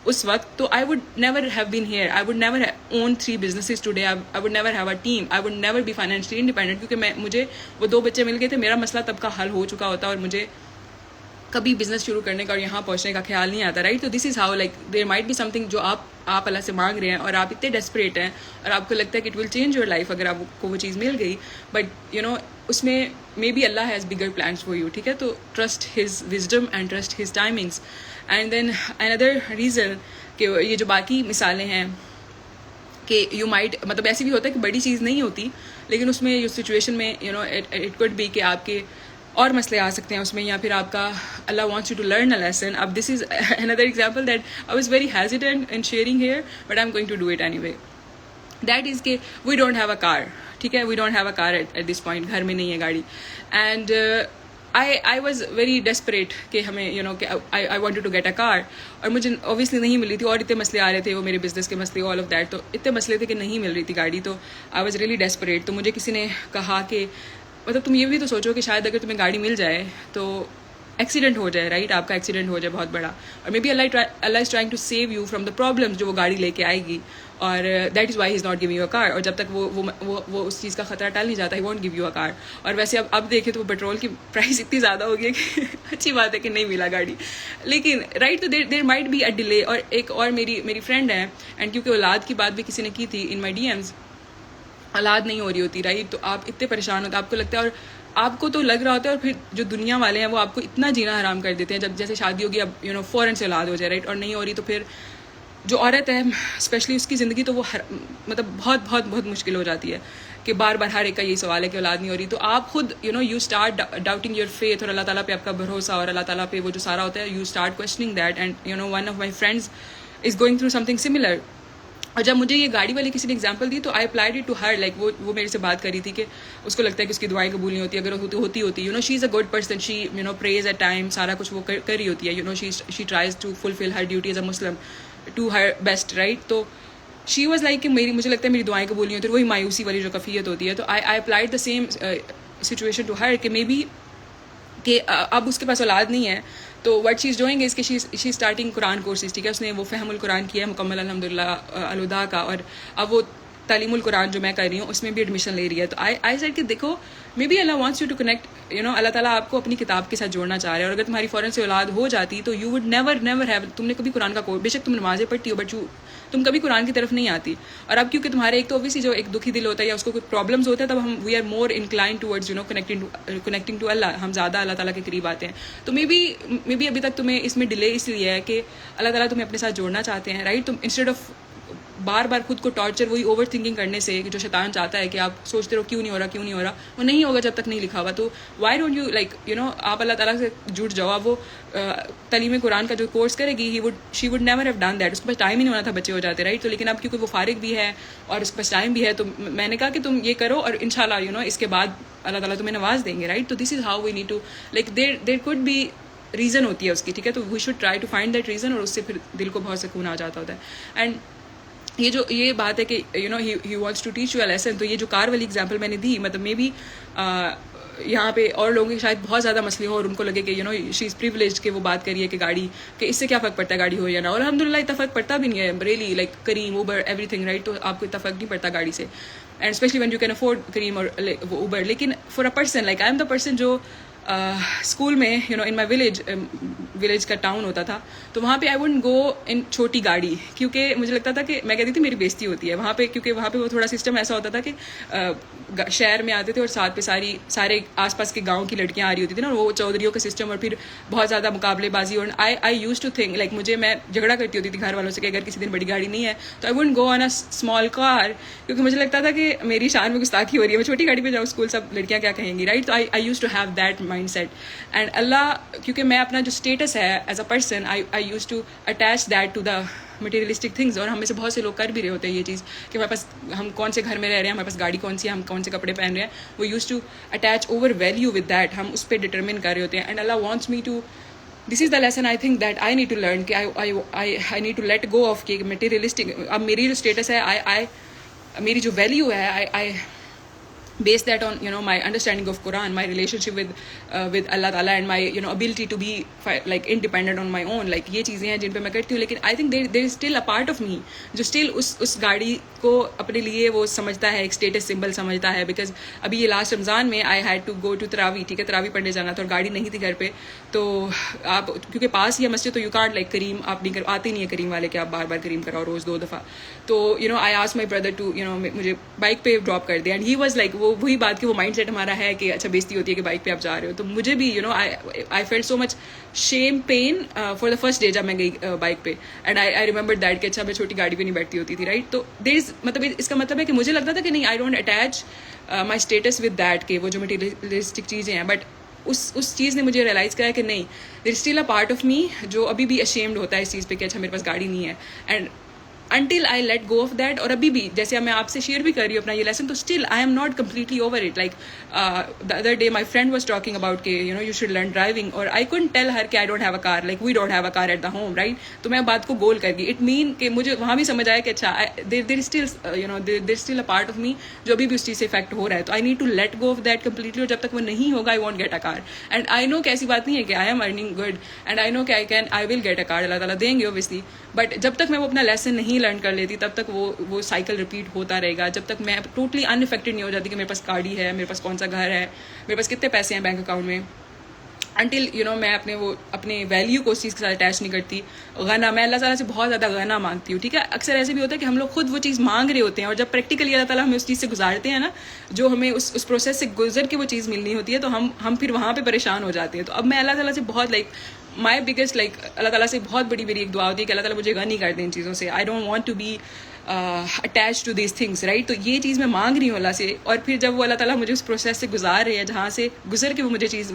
اس وقت, تو I would never have been here, I would never own 3 businesses today, I would never have a team, I would never be financially independent, کیونکہ مجھے وہ 2 بچے مل گئے تھے, میرا مسئلہ تب کا حل ہو چکا ہوتا, اور مجھے کبھی بزنس شروع کرنے کا اور یہاں پہنچنے کا خیال نہیں آتا, رائٹ. تو this is how, like there might be something جو آپ اللہ سے مانگ رہے ہیں, اور آپ اتنے ڈیسپریٹ ہیں, اور آپ کو لگتا ہے کہ it will change your life اگر آپ کو وہ چیز مل گئی, بٹ اس میں may be Allah has bigger plans for you, ٹھیک ہے. تو trust his wisdom and trust his timings. And then another reason کہ یہ جو باقی مثالیں ہیں کہ یو مائٹ, مطلب ایسی بھی ہوتا ہے کہ بڑی چیز نہیں ہوتی, لیکن اس میں سچویشن میں اٹ کوڈ بی کہ آپ کے اور مسئلے آ سکتے ہیں اس میں, یا پھر آپ کا Allah wants you to learn a lesson. اب this is another example that I was very hesitant in sharing here, but I am going to do it anyway. That is کہ we don't have a car, ٹھیک ہے, we don't have a car at this point, گھر میں نہیں ہے گاڑی. And I was very desperate کہ ہمیں کہ I wanted to get a car, اور مجھے اوبیسلی نہیں مل رہی تھی, اور اتنے مسئلے آ رہے تھے, وہ میرے بزنس کے مسئلے, آل آف دیٹ, تو اتنے مسئلے تھے کہ نہیں مل رہی تھی گاڑی. تو آئی واز ریئلی ڈیسپریٹ. تو مجھے کسی نے کہا کہ مطلب تم یہ بھی تو سوچو کہ شاید اگر تمہیں گاڑی مل جائے تو ایکسیڈنٹ ہو جائے, رائٹ, آپ کا ایکسیڈنٹ ہو جائے بہت بڑا, اور may be Allah is trying to save you from the problems جو وہ گاڑی لے کے آئے گی, اور that is why he is not giving you a car. اور جب تک وہ اس چیز کا خطرہ ٹال نہیں جاتا, he won't give you a car. اور ویسے اب دیکھیں تو وہ پیٹرول کی پرائس اتنی زیادہ ہو گئی ہے کہ اچھی بات ہے کہ نہیں ملا گاڑی, لیکن رائٹ. تو there might be a delay. اور ایک اور میری فرینڈ ہے, اینڈ کیونکہ اولاد کی بات بھی کسی نے کی تھی ان مائی ڈی ایمز, اولاد نہیں ہو رہی ہوتی, رائٹ, تو آپ اتنے پریشان ہوتے, آپ کو لگتا ہے, اور آپ کو تو لگ رہا ہوتا ہے, اور پھر جو دنیا والے ہیں وہ آپ کو اتنا جینا حرام کر دیتے ہیں, جب جیسے شادی ہوگی اب فوراً سے اولاد ہو جائے, رائٹ, اور نہیں ہو رہی, تو پھر جو عورت ہے اسپیشلی اس کی زندگی تو وہ مطلب بہت بہت بہت مشکل ہو جاتی ہے, کہ بار بار ہر ایک کا یہی سوال ہے کہ اولاد نہیں ہو رہی. تو آپ خود you start doubting your faith, اور اللہ تعالیٰ پہ آپ کا بھروسہ, اور اللہ تعالیٰ پہ وہ جو سارا ہوتا ہے, you start questioning that. And one of my friends is going through some thing similar. اور جب مجھے یہ گاڑی والی کسی نے ایگزامپل دی, تو I applied it to her, like وہ میرے سے بات کری تھی کہ اس کو لگتا ہے کہ اس کی دعائیں قبول نہیں ہوتی, اگر ہوتی she is a good person, she prays at time, سارا کچھ وہ کر رہی ہوتی ہے, she tries to fulfil her duty as a Muslim to her best, right. تو شی واز لائک کہ مجھے لگتا ہے میری دعائیں قبول نہیں ہوتی, وہی مایوسی والی جو کیفیت ہوتی ہے. تو I applied the same situation to her, کہ مے بی کہ اب اس کے پاس اولاد نہیں ہے, تو what she is doing is کہ شی اسٹارٹنگ قرآن کورسز, ٹھیک ہے, اس نے وہ فہم القرآن کیا ہے مکمل الحمد للہ الہدا کا, اور اب وہ تعلیم القرآن جو میں کر رہی ہوں اس میں بھی ایڈمیشن لے رہی ہے. تو آئی سیڈ کہ دیکھو may be Allah wants you to connect, Allah تعالیٰ آپ کو اپنی کتاب کے ساتھ جوڑنا چاہ رہے ہیں, اور اگر تمہاری فوراً سے اولاد ہو جاتی تو یو وڈ نیور ہیو, تم نے کبھی قرآن کا کورس, بے شک تم نمازیں پڑھتی ہو, بٹ تم کبھی قرآن کی طرف نہیں آتی. اور اب کیونکہ تمہارے ایک تو اوبیسلی جو ایک دکھی دل ہوتا ہے, یا اس کو کوئی پرابلمس ہوتے ہیں, تب ہم we are more inclined towards connecting to Allah, ہم زیادہ اللہ تعالیٰ کے قریب آتے ہیں. تو مے بی ابھی تک تمہیں اس میں ڈیلے اس لیے ہے کہ اللہ تعالیٰ تمہیں اپنے ساتھ جوڑنا چاہتے ہیں, رائٹ. تم انسٹیڈ آف بار بار خود کو ٹارچر وہی اوور تھنکنگ کرنے سے جو شیطان چاہتا ہے کہ آپ سوچتے رہو کیوں نہیں ہو رہا وہ نہیں ہوگا جب تک نہیں لکھا ہوا. تو وائی ڈونٹ یو لائک آپ اللہ تعالیٰ سے جڑ جاؤ. اب وہ تعلیم قرآن کا جو کورس کرے گی she would never have done that. اس کے پاس ٹائم ہی نہیں ہونا تھا, بچے ہو جاتے رائٹ. تو لیکن اب کیونکہ وہ فارغ بھی ہے اور اس کے پاس ٹائم بھی ہے, تو میں نے کہا کہ تم یہ کرو اور انشاءاللہ اس کے بعد اللہ تعالیٰ تمہیں نواز دیں گے رائٹ. تو this is how we need to like there could be reason ہوتی ہے اس کی, ٹھیک ہے. تو we should try to find that reason, اور اس سے پھر دل کو بہت سکون آ جاتا ہوتا ہے. اینڈ یہ بات ہے کہ he wants to teach you a lesson. تو یہ جو کار والی ایگزامپل میں نے دی, مطلب میں بھی یہاں پہ اور لوگوں کی شاید بہت زیادہ مسئلے ہو اور ان کو لگے کہ شی از پریولیجڈ کہ وہ بات کریے کہ گاڑی کہ اس سے کیا فرق پڑتا ہے گاڑی ہو یا نہ. اور الحمدللہ اتنا فرق پڑتا بھی نہیں ہے really, like Careem Uber everything right. تو آپ کو اتنا فرق نہیں پڑتا گاڑی سے, and especially when you can afford Careem اور اوبر. لیکن for a person like I am the person جو اسکول میں ان مائی ولیج کا ٹاؤن ہوتا تھا, تو وہاں پہ آئی ووڈنٹ گو ان چھوٹی گاڑی, کیونکہ مجھے لگتا تھا کہ میں کہتی تھی میری بےزتی ہوتی ہے وہاں پہ, کیونکہ وہاں پہ وہ تھوڑا سسٹم ایسا ہوتا تھا کہ شہر میں آتے تھے اور ساتھ پہ سارے آس پاس کے گاؤں کی لڑکیاں آ رہی ہوتی تھیں نا, اور وہ چودھریوں کا سسٹم, اور پھر بہت زیادہ مقابلے بازی. اور آئی یوز ٹو تھنک لائک میں جھگڑا کرتی ہوتی تھی گھر والوں سے کہ اگر کسی دن بڑی گاڑی نہیں ہے تو I wouldn't go on a small کار, کیونکہ مجھے لگتا تھا کہ میری شان میں گستاخی ہو رہی ہے, میں چھوٹی گاڑی پہ جاؤں اسکول, سب لڑکیاں کیا کہیں گی رائٹ. تو I used to have that mindset. And Allah, کیونکہ میں اپنا جو اسٹیٹس ہے as a person, I used to attach that to the materialistic things. اور ہم میں سے بہت سے لوگ کر بھی رہے ہوتے ہیں یہ چیز کہ ہمارے پاس ہم کون سے گھر میں رہ رہے ہیں, ہمارے پاس گاڑی کون سی ہے, ہم کون سے کپڑے پہن رہے ہیں, وہ used to attach over value with that, ہم اس پہ ڈٹرمن کر رہے ہوتے ہیں. And Allah wants me to, this is the lesson I think that I need to learn کہ I need to let go of کہ مٹیریلسٹک. اب میری جو اسٹیٹس ہے, میری جو ویلیو ہے, آئی base that on my understanding of Quran, my relationship with Allah Ta'ala, and my ability to be like independent on my own. like یہ چیزیں ہیں جن پہ میں کرتی ہوں, لیکن I think there is still a part of me جو still اس گاڑی کو اپنے لیے وہ سمجھتا ہے, ایک اسٹیٹس سمبل سمجھتا ہے. بیکاز ابھی یہ لاسٹ رمضان میں I had to go to تراویح, ٹھیک ہے, تراویح پڑھنے جانا تھا اور گاڑی نہیں تھی گھر پہ. تو آپ کیونکہ پاس ہی ہے مسجد, تو یو کانٹ لائک کریم آپ نہیں آتے نہیں ہے کریم والے کہ آپ بار بار کریم کراؤ روز 2 دفعہ. تو I asked my brother to مجھے بائک پہ ڈراپ کر دیا, اینڈ ہی واز لائک وہی بات کہ وہ مائنڈ سیٹ ہمارا ہے کہ اچھا بےزتی ہوتی ہے کہ بائک پہ آپ جا رہے ہو. تو مجھے بھی I felt so much shame pain for the first day جب میں گئی بائک پہ, اینڈ آئی ریمبر دیٹ کہ اچھا میں چھوٹی گاڑی پہ نہیں بیٹھتی ہوتی تھی رائٹ. تو دیر از مطلب اس کا مطلب ہے کہ مجھے لگتا تھا کہ نہیں, I don't attach my status with that کہ وہ جو مٹیریلسٹک چیزیں ہیں. بٹ اس چیز نے مجھے ریئلائز کرایا کہ نہیں, there is still a part of me جو ابھی بھی اشیمڈ ہوتا ہے اس چیز پہ کہ اچھا میرے پاس گاڑی نہیں ہے. And until I let go of that, اور ابھی بھی جیسے میں آپ سے شیئر بھی کر رہی ہوں اپنا یہ لیسن, تو still I am not completely over it. like the other day my friend was talking about کہ you should learn driving, اور I couldn't tell her کہ I don't have a car, like we don't have a car at the home, right. تو میں بات کو گول کر گئی. it mean کہ مجھے وہاں بھی سمجھ آیا کہ اچھا there is still there's still a part of me جو ابھی بھی اس چیز سے افیکٹ ہو رہا ہے. تو I need to let go of that completely, اور جب تک وہ نہیں ہوگا I won't get a car. and I know کہ ایسی بات نہیں ہے کہ I am earning good and I know کہ I will get a car, اللہ تعالیٰ دیں گے obviously. بٹ جب تک میں وہ اپنا لیسن نہیں لرن کر لیتی تب تک وہ سائیکل ریپیٹ ہوتا رہے گا, جب تک میں ٹوٹلی ان افیکٹڈ نہیں ہو جاتی کہ میرے پاس گاڑی ہے, میرے پاس کون سا گھر ہے, میرے پاس کتنے پیسے ہیں بینک اکاؤنٹ میں. انٹل میں اپنے ویلیو کو اس چیز کے ساتھ اٹیچ نہیں کرتی. غنا, میں اللہ تعالیٰ سے بہت زیادہ غنا مانگتی ہوں, ٹھیک ہے. اکثر ایسے بھی ہوتا ہے کہ ہم لوگ خود وہ چیز مانگ رہے ہوتے ہیں, اور جب پریکٹیکلی اللہ تعالیٰ ہمیں اس چیز سے گزارتے ہیں نا, جو ہمیں اس پروسیس سے گزر کے وہ چیز ملنی ہوتی ہے, تو ہم پھر وہاں پہ پریشان ہو جاتے ہیں. تو اب میں اللہ تعالیٰ سے بہت مائی بگیسٹ اللہ تعالیٰ سے بہت بڑی میری ایک دعا ہوتی ہے کہ اللہ تعالیٰ مجھے غنی کر دیں ان چیزوں سے. I don't want to be attach to these things right. تو یہ چیز میں مانگ رہی ہوں اللہ سے, اور پھر جب وہ اللہ تعالیٰ مجھے اس پروسیس سے گزار رہے ہیں جہاں سے گزر کے وہ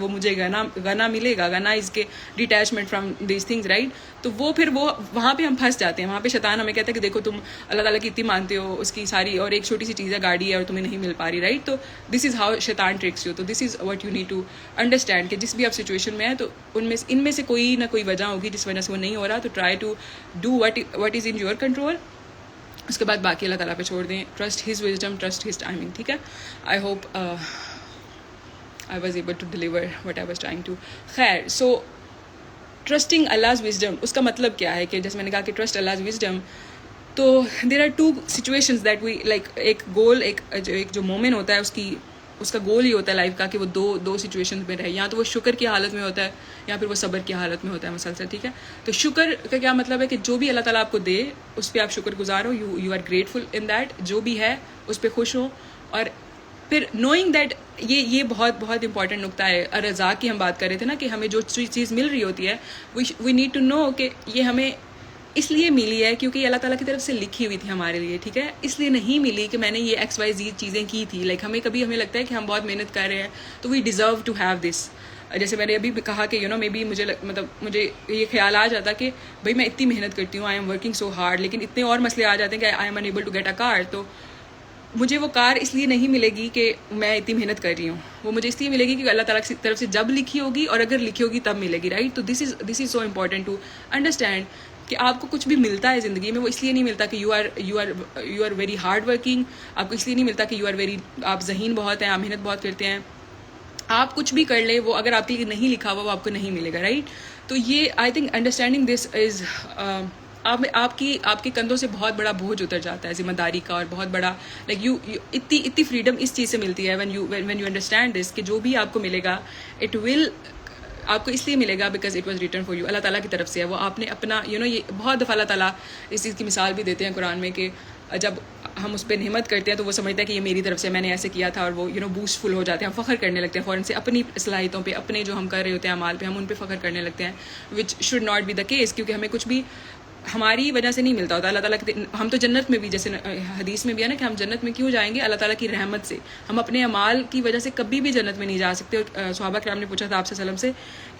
مجھے غنا ملے گا, غنا از کے detachment from these things right. تو وہ پھر وہاں پہ ہم پھنس جاتے ہیں. وہاں پہ شیطان ہمیں کہتا ہے کہ دیکھو تم اللہ تعالیٰ کی اتنی مانتے ہو, اس کی ساری, اور ایک چھوٹی سی چیز ہے گاڑی ہے اور تمہیں نہیں مل پا رہی رائٹ. تو دس از ہاؤ شیطان ٹرکس یو. تو this is what you need to understand کہ جس بھی آپ سچویشن میں ہیں تو ان میں سے کوئی نہ کوئی وجہ ہوگی جس وجہ سے وہ نہیں ہو رہا. تو try to do what is in your control, اس کے بعد باقی اللہ تعالیٰ پہ چھوڑ دیں. Trust his wisdom, trust his timing, ٹھیک ہے. I hope I was able to deliver what I was trying to. خیر, سو ٹرسٹنگ اللہز وزڈم, اس کا مطلب کیا ہے کہ جیسے میں نے کہا کہ ٹرسٹ اللہز وزڈم, تو there are 2 situations that we like. ایک گول, ایک جو مومن ہوتا ہے اس کا گول ہی ہوتا ہے لائف کا کہ وہ دو سچویشنز میں رہے. یا تو وہ شکر کی حالت میں ہوتا ہے یا پھر وہ صبر کی حالت میں ہوتا ہے مسلسل, ٹھیک ہے. تو شکر کا کیا مطلب ہے کہ جو بھی اللہ تعالیٰ آپ کو دے اس پہ آپ شکر گزار ہو, you are grateful in that, جو بھی ہے اس پہ خوش ہو. اور پھر نوئنگ دیٹ, یہ بہت بہت امپورٹنٹ نقطہ ہے. رضا کی ہم بات کر رہے تھے نا کہ ہمیں جو چیز مل رہی ہوتی ہے وی نیڈ ٹو نو کہ یہ ہمیں اس لیے ملی ہے کیونکہ یہ اللہ تعالیٰ کی طرف سے لکھی ہوئی تھی ہمارے لیے, ٹھیک ہے. اس لیے نہیں ملی کہ میں نے یہ XYZ چیزیں کی تھی. لائک ہمیں لگتا ہے کہ ہم بہت محنت کر رہے ہیں تو وی ڈیزرو ٹو ہیو دس. جیسے میں نے ابھی بھی کہا کہ مے بی مجھے یہ خیال آ جاتا کہ بھائی میں اتنی محنت کرتی ہوں, I am working so hard, لیکن اتنے اور مسئلے آ جاتے ہیں کہ I am unable to get a car. تو مجھے وہ کار اس لیے نہیں ملے گی کہ میں اتنی محنت کر رہی ہوں, وہ مجھے اس لیے ملے گی کہ اللہ تعالیٰ کی طرف سے جب لکھی ہوگی, اور اگر لکھی ہوگی تب ملے گی, رائٹ. تو this is so important to understand کہ آپ کو کچھ بھی ملتا ہے زندگی میں, وہ اس لیے نہیں ملتا کہ you are very hard working. آپ کو اس لیے نہیں ملتا کہ آپ ذہین بہت ہیں, آپ محنت بہت کرتے ہیں. آپ کچھ بھی کر لیں, وہ اگر آپ کے لیے نہیں لکھا ہوا وہ آپ کو نہیں ملے گا, رائٹ. تو یہ آئی تھنک انڈرسٹینڈنگ دس از آپ کے کندھوں سے بہت بڑا بوجھ اتر جاتا ہے ذمہ داری کا, اور بہت بڑا لائک اتنی فریڈم اس چیز سے ملتی ہے وین یو انڈرسٹینڈ دس کہ جو بھی آپ کو ملے گا اٹ ول آپ کو اس لیے ملے گا because it was written for you, Allah تعالیٰ کی طرف سے ہے. وہ آپ نے اپنا یہ بہت دفعہ اللہ تعالیٰ اس چیز کی مثال بھی دیتے ہیں قرآن میں کہ جب ہم اس پہ نعمت کرتے ہیں تو وہ سمجھتا ہے کہ یہ میری طرف سے, میں نے ایسے کیا تھا, اور وہ بوسٹ فل ہو جاتے ہیں, ہم فخر کرنے لگتے ہیں فوراً سے اپنی صلاحیتوں پہ, اپنے جو ہم کر رہے ہوتے ہیں اعمال پہ, ہم ان پہ فخر کرنے لگتے ہیں, which should not be the case. کیونکہ ہمیں کچھ بھی ہماری وجہ سے نہیں ملتا ہوتا. اللہ تعالیٰ ہم تو جنت میں بھی, جیسے حدیث میں بھی ہے نا کہ ہم جنت میں کیوں جائیں گے, اللہ تعالیٰ کی رحمت سے. ہم اپنے اعمال کی وجہ سے کبھی بھی جنت میں نہیں جا سکتے. اور صحابہ کرام نے پوچھا تھا آپ سے وسلم سے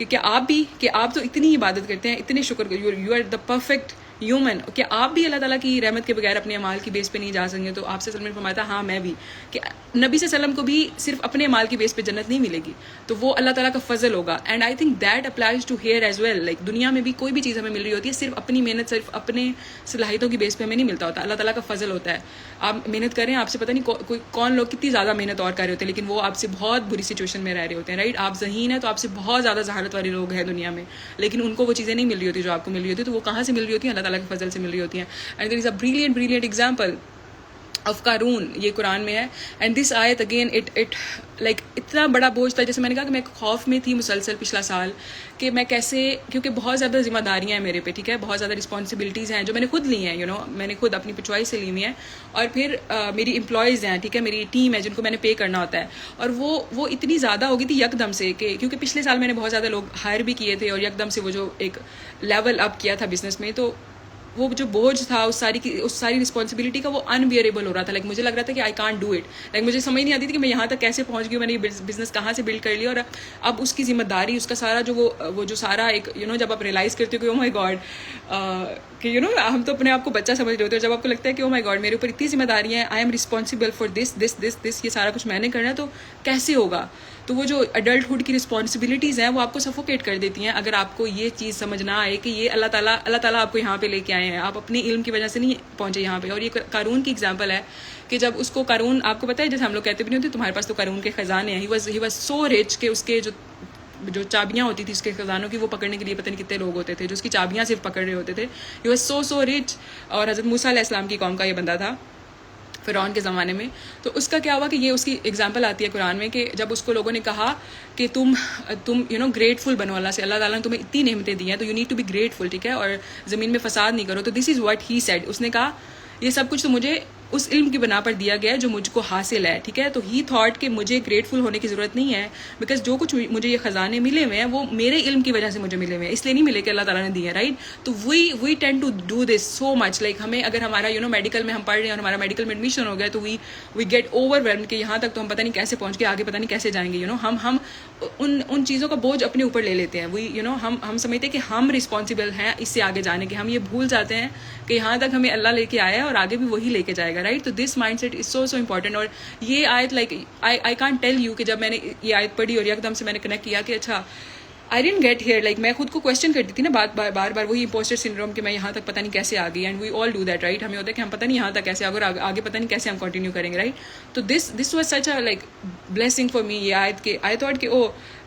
کہ آپ تو اتنی عبادت کرتے ہیں, اتنے شکر, you are the perfect human, کہ آپ بھی اللہ تعالیٰ کی رحمت کے بغیر اپنے اعمال کی بیس پہ نہیں جا سکیں. تو آپ سے وسلم نے فرمایا تھا ہاں میں بھی, کہ نبی صلی اللہ علیہ وسلم کو بھی صرف اپنے اعمال کی بیس پہ جنت نہیں ملے گی, تو وہ اللہ تعالیٰ کا فضل ہوگا. And I think that applies to here as well. Like دنیا میں بھی کوئی بھی چیز ہمیں مل رہی ہوتی ہے, صرف اپنی محنت, صرف اپنے صلاحیتوں کی بیس پہ ہمیں نہیں ملتا ہوتا, اللہ تعالیٰ کا فضل ہوتا ہے. آپ محنت کریں, آپ سے پتہ نہیں کون لوگ کتنی زیادہ محنت اور کر رہے ہوتے ہیں, لیکن وہ آپ سے بہت بری سچویشن میں رہ رہے ہوتے ہیں, رائٹ. آپ ذہین ہیں تو آپ سے بہت زیادہ ذہانت والے لوگ ہیں دنیا میں, لیکن ان کو وہ چیزیں نہیں مل رہی ہوتی جو آپ کو مل رہی ہوتی. تو وہ کہاں سے مل رہی ہوتی ہیں, اللہ تعالیٰ کے فضل سے مل رہی ہوتی ہیں. And there is a brilliant example of قارون, یہ قرآن میں ہے. اینڈ دس آیت اگین اٹ لائک اتنا بڑا بوجھ تھا, جیسے میں نے کہا کہ میں خوف میں تھی مسلسل پچھلا سال کہ میں کیسے, کیونکہ بہت زیادہ ذمہ داریاں ہیں میرے پہ, ٹھیک ہے, بہت زیادہ رسپانسبلٹیز ہیں جو میں نے خود لی ہیں, میں نے خود اپنی چوائس سے لی ہوئی ہیں. اور پھر میری امپلائیز ہیں, ٹھیک ہے, میری ٹیم ہے جن کو میں نے پے کرنا ہوتا ہے, اور وہ اتنی زیادہ ہو گئی تھی یک دم سے کہ کیونکہ پچھلے سال میں نے بہت زیادہ لوگ ہائر بھی کیے تھے, اور یک دم سے وہ جو ایک لیول اپ کیا تھا بزنس میں, تو وہ جو بوجھ تھا اس ساری رسپانسبلٹی کا, وہ انبیئریبل ہو رہا تھا. لائک مجھے لگ رہا تھا کہ I can't do it. Like مجھے سمجھ نہیں آتی تھی کہ میں یہاں تک کیسے پہنچ گئی ہوں, میں نے یہ بزنس کہاں سے بلڈ کر لیا, اور اب اس کی ذمہ داری, اس کا سارا جو وہ جو سارا ایک جب آپ ریئلائز کرتے ہو کہ او مائی گاڈ, کہ ہم تو اپنے آپ کو بچہ سمجھ رہے ہوتے ہیں, جب آپ کو لگتا ہے کہ او مائی گاڈ میرے اوپر اتنی ذمہ داریاں ہیں, I am responsible for this, یہ سارا کچھ میں نے کرنا ہے, تو کیسے ہوگا. تو وہ جو اڈلٹہڈ کی رسپانسبلٹیز ہیں وہ آپ کو سفوکیٹ کر دیتی ہیں اگر آپ کو یہ چیز سمجھ نہ آئے کہ یہ اللہ تعالیٰ آپ کو یہاں پہ لے کے آئے ہیں, آپ اپنے علم کی وجہ سے نہیں پہنچے یہاں پہ. اور یہ قارون کی ایگزامپل ہے کہ جب اس کو قارون, آپ کو پتہ ہے جیسے ہم لوگ کہتے بھی نہیں ہوتے تمہارے پاس تو قارون کے خزانے ہیں, ہی واز سو رچ کہ اس کے جو چابیاں ہوتی تھی اس کے خزانوں کی, وہ پکڑنے کے لیے پتہ نہیں کتنے لوگ ہوتے تھے جو اس کی چابیاں صرف پکڑ رہے ہوتے تھے. He was so rich. اور حضرت موسیٰ علیہ السلام کی قوم کا یہ بندہ تھا فرعون کے زمانے میں. تو اس کا کیا ہوا کہ یہ اس کی ایگزامپل آتی ہے قرآن میں, کہ جب اس کو لوگوں نے کہا کہ تم گریٹفل بنو اللہ سے, اللہ تعالیٰ نے تمہیں اتنی نعمتیں دی ہیں تو you need to be grateful, ٹھیک ہے, اور زمین میں فساد نہیں کرو. تو this is what he said, اس نے کہا یہ سب کچھ تو مجھے اس علم کی بنا پر دیا گیا ہے جو مجھ کو حاصل ہے, ٹھیک ہے. تو ہی تھاٹ کہ مجھے گریٹفل ہونے کی ضرورت نہیں ہے, بیکاز جو کچھ مجھے یہ خزانے ملے ہوئے ہیں وہ میرے علم کی وجہ سے مجھے ملے ہوئے ہیں, اس لیے نہیں ملے کہ اللہ تعالیٰ نے دی ہے, رائٹ. تو we tend to do this so much. Like ہمیں اگر ہمارا میڈیکل میں ہم پڑھ رہے ہیں اور ہمارا میڈیکل میں ایڈمیشن ہو گیا تو وی گیٹ اوور ویلم کہ یہاں تک تو ہم پتہ نہیں کیسے پہنچ کے آگے پتہ نہیں کیسے جائیں گے. ہم ان چیزوں کا بوجھ اپنے اوپر لے لیتے ہیں. ہم سمجھتے ہیں کہ ہم رسپانسبل ہیں اس سے آگے جانے کے, ہم یہ بھول جاتے ہیں کہ یہاں تک ہمیں اللہ لے کے آیا ہے اور آگے بھی وہی لے کے جائے گا, رائٹ. تو this mindset is so important. اور یہ آیت like I can't tell you کہ جب میں نے یہ آیت پڑھی اور ایک دم سے میں نے کنیکٹ کیا کہ اچھا I didn't get here, like میں خود کو کوشچن کرتی تھی نا بار بار وہی امپوسٹر سنڈروم کہ میں یہاں تک پتہ نہیں کیسے آ گئی. And we all do that, right. ہمیں ہوتا ہے کہ ہم پتہ نہیں یہاں تک کیسے آگے, آگے پتہ نہیں کیسے ہم کنٹینیو کریں گے, رائٹ. تو this was such a like blessing for me, یہ آیت کہ آئی تھاٹ کہ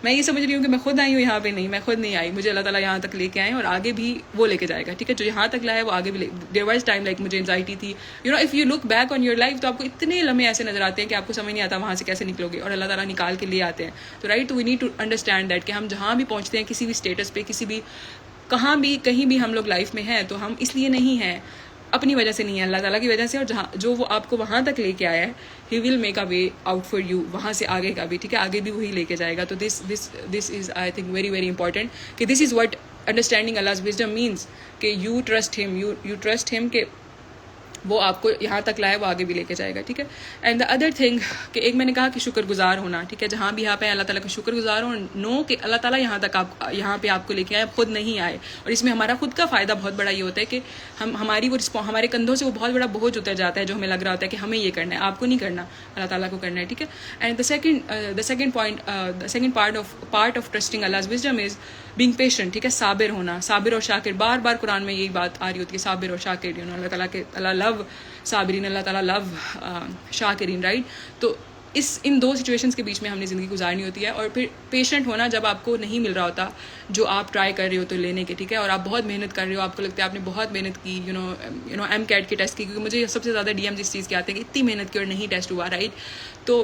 میں یہ سمجھ رہی ہوں کہ میں خود آئی ہوں یہاں پہ, نہیں, میں خود نہیں آئی, مجھے اللہ تعالیٰ یہاں تک لے کے آئے اور آگے بھی وہ لے کے جائے گا, ٹھیک ہے. جو یہاں تک لایا وہ آگے بھی دیر واز ٹائم لائک مجھے انزائٹی تھی, if you look back on your life تو آپ کو اتنے لمحے ایسے نظر آتے ہیں کہ آپ کو سمجھ نہیں آتا وہاں سے کیسے نکلو گے, اور اللہ تعالیٰ نکال کے لیے آتے ہیں. تو right, we need to understand that کہ ہم جہاں بھی پہنچتے ہیں کسی بھی اسٹیٹس پہ, کسی بھی کہاں بھی کہیں بھی ہم لوگ لائف میں ہیں, تو ہم اس لیے نہیں ہیں, اپنی وجہ سے نہیں ہے, اللہ تعالیٰ کی وجہ سے. اور جہاں جو وہ آپ کو وہاں تک لے کے آیا ہے he will make a way out for you, وہاں سے آگے کا بھی, ٹھیک ہے, آگے بھی وہی لے کے جائے گا. تو this is I think very important کہ this is what understanding Allah's wisdom means کہ you trust him کہ وہ آپ کو یہاں تک لائے وہ آگے بھی لے کے جائے گا. ٹھیک ہے. اینڈ دا ادر تھنگ کہ ایک میں نے کہا کہ شکر گزار ہونا. ٹھیک ہے. جہاں بھی آپ ہیں اللہ تعالیٰ کا شکر گزار ہو. نو کہ اللہ تعالیٰ یہاں پہ آپ کو لے کے آئے, خود نہیں آئے. اور اس میں ہمارا خود کا فائدہ بہت بڑا یہ ہوتا ہے کہ ہمارے کندھوں سے وہ بہت بڑا بوجھ اتر جاتا ہے جو ہمیں لگ رہا ہوتا ہے کہ ہمیں یہ کرنا ہے. آپ کو نہیں کرنا, اللہ تعالیٰ کو کرنا ہے. ٹھیک ہے. And the second part of trusting Allah's wisdom is being patient. ٹھیک ہے. صابر ہونا, صابر اور شاکر. بار بار قرآن میں یہی بات آ رہی ہوتی ہے, صابر اور شاکر. اللہ تعالیٰ کے اللہ لو صابرین, اللہ تعالیٰ لو شاکرین. رائٹ. تو ان دو سچویشنس کے بیچ میں ہم نے زندگی گزارنی ہوتی ہے. اور پھر پیشنٹ ہونا جب آپ کو نہیں مل رہا ہوتا جو آپ ٹرائی کر رہے ہو تو لینے کے. ٹھیک ہے. اور آپ بہت محنت کر رہے ہو, آپ کو لگتا ہے آپ نے بہت محنت کی, یو نو ایم کیٹ کے ٹیسٹ کی, کیونکہ مجھے سب سے زیادہ DM اس چیز کے آتے ہیں کہ اتنی محنت کی اور نہیں ٹیسٹ ہوا. رائٹ. تو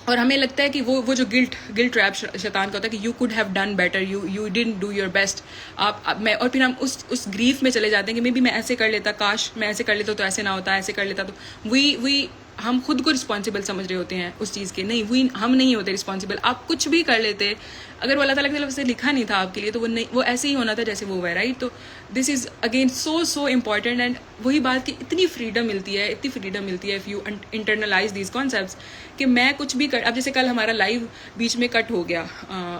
اور ہمیں لگتا ہے کہ وہ جو گلٹ ٹریپ شیطان کا ہوتا ہے کہ you could have done better, you didn't do your best. اور پھر ہم اس گریف میں چلے جاتے ہیں کہ مے بی میں ایسے کر لیتا, کاش میں ایسے کر لیتا تو ایسے نہ ہوتا, ایسے کر لیتا تو ہم خود کو رسپانسبل سمجھ رہے ہوتے ہیں اس چیز کے. نہیں, ہم نہیں ہوتے رسپانسبل. آپ کچھ بھی کر لیتے, اگر وہ اللہ تعالیٰ کی طرف سے لکھا نہیں تھا آپ کے لیے تو وہ ایسے ہی ہونا تھا جیسے وہ ہے. رائٹ. تو this is again so important. And وہی بات کہ اتنی فریڈم ملتی ہے if you internalise these concepts کہ میں کچھ بھی اب جیسے کل ہمارا لائیو بیچ میں کٹ ہو گیا,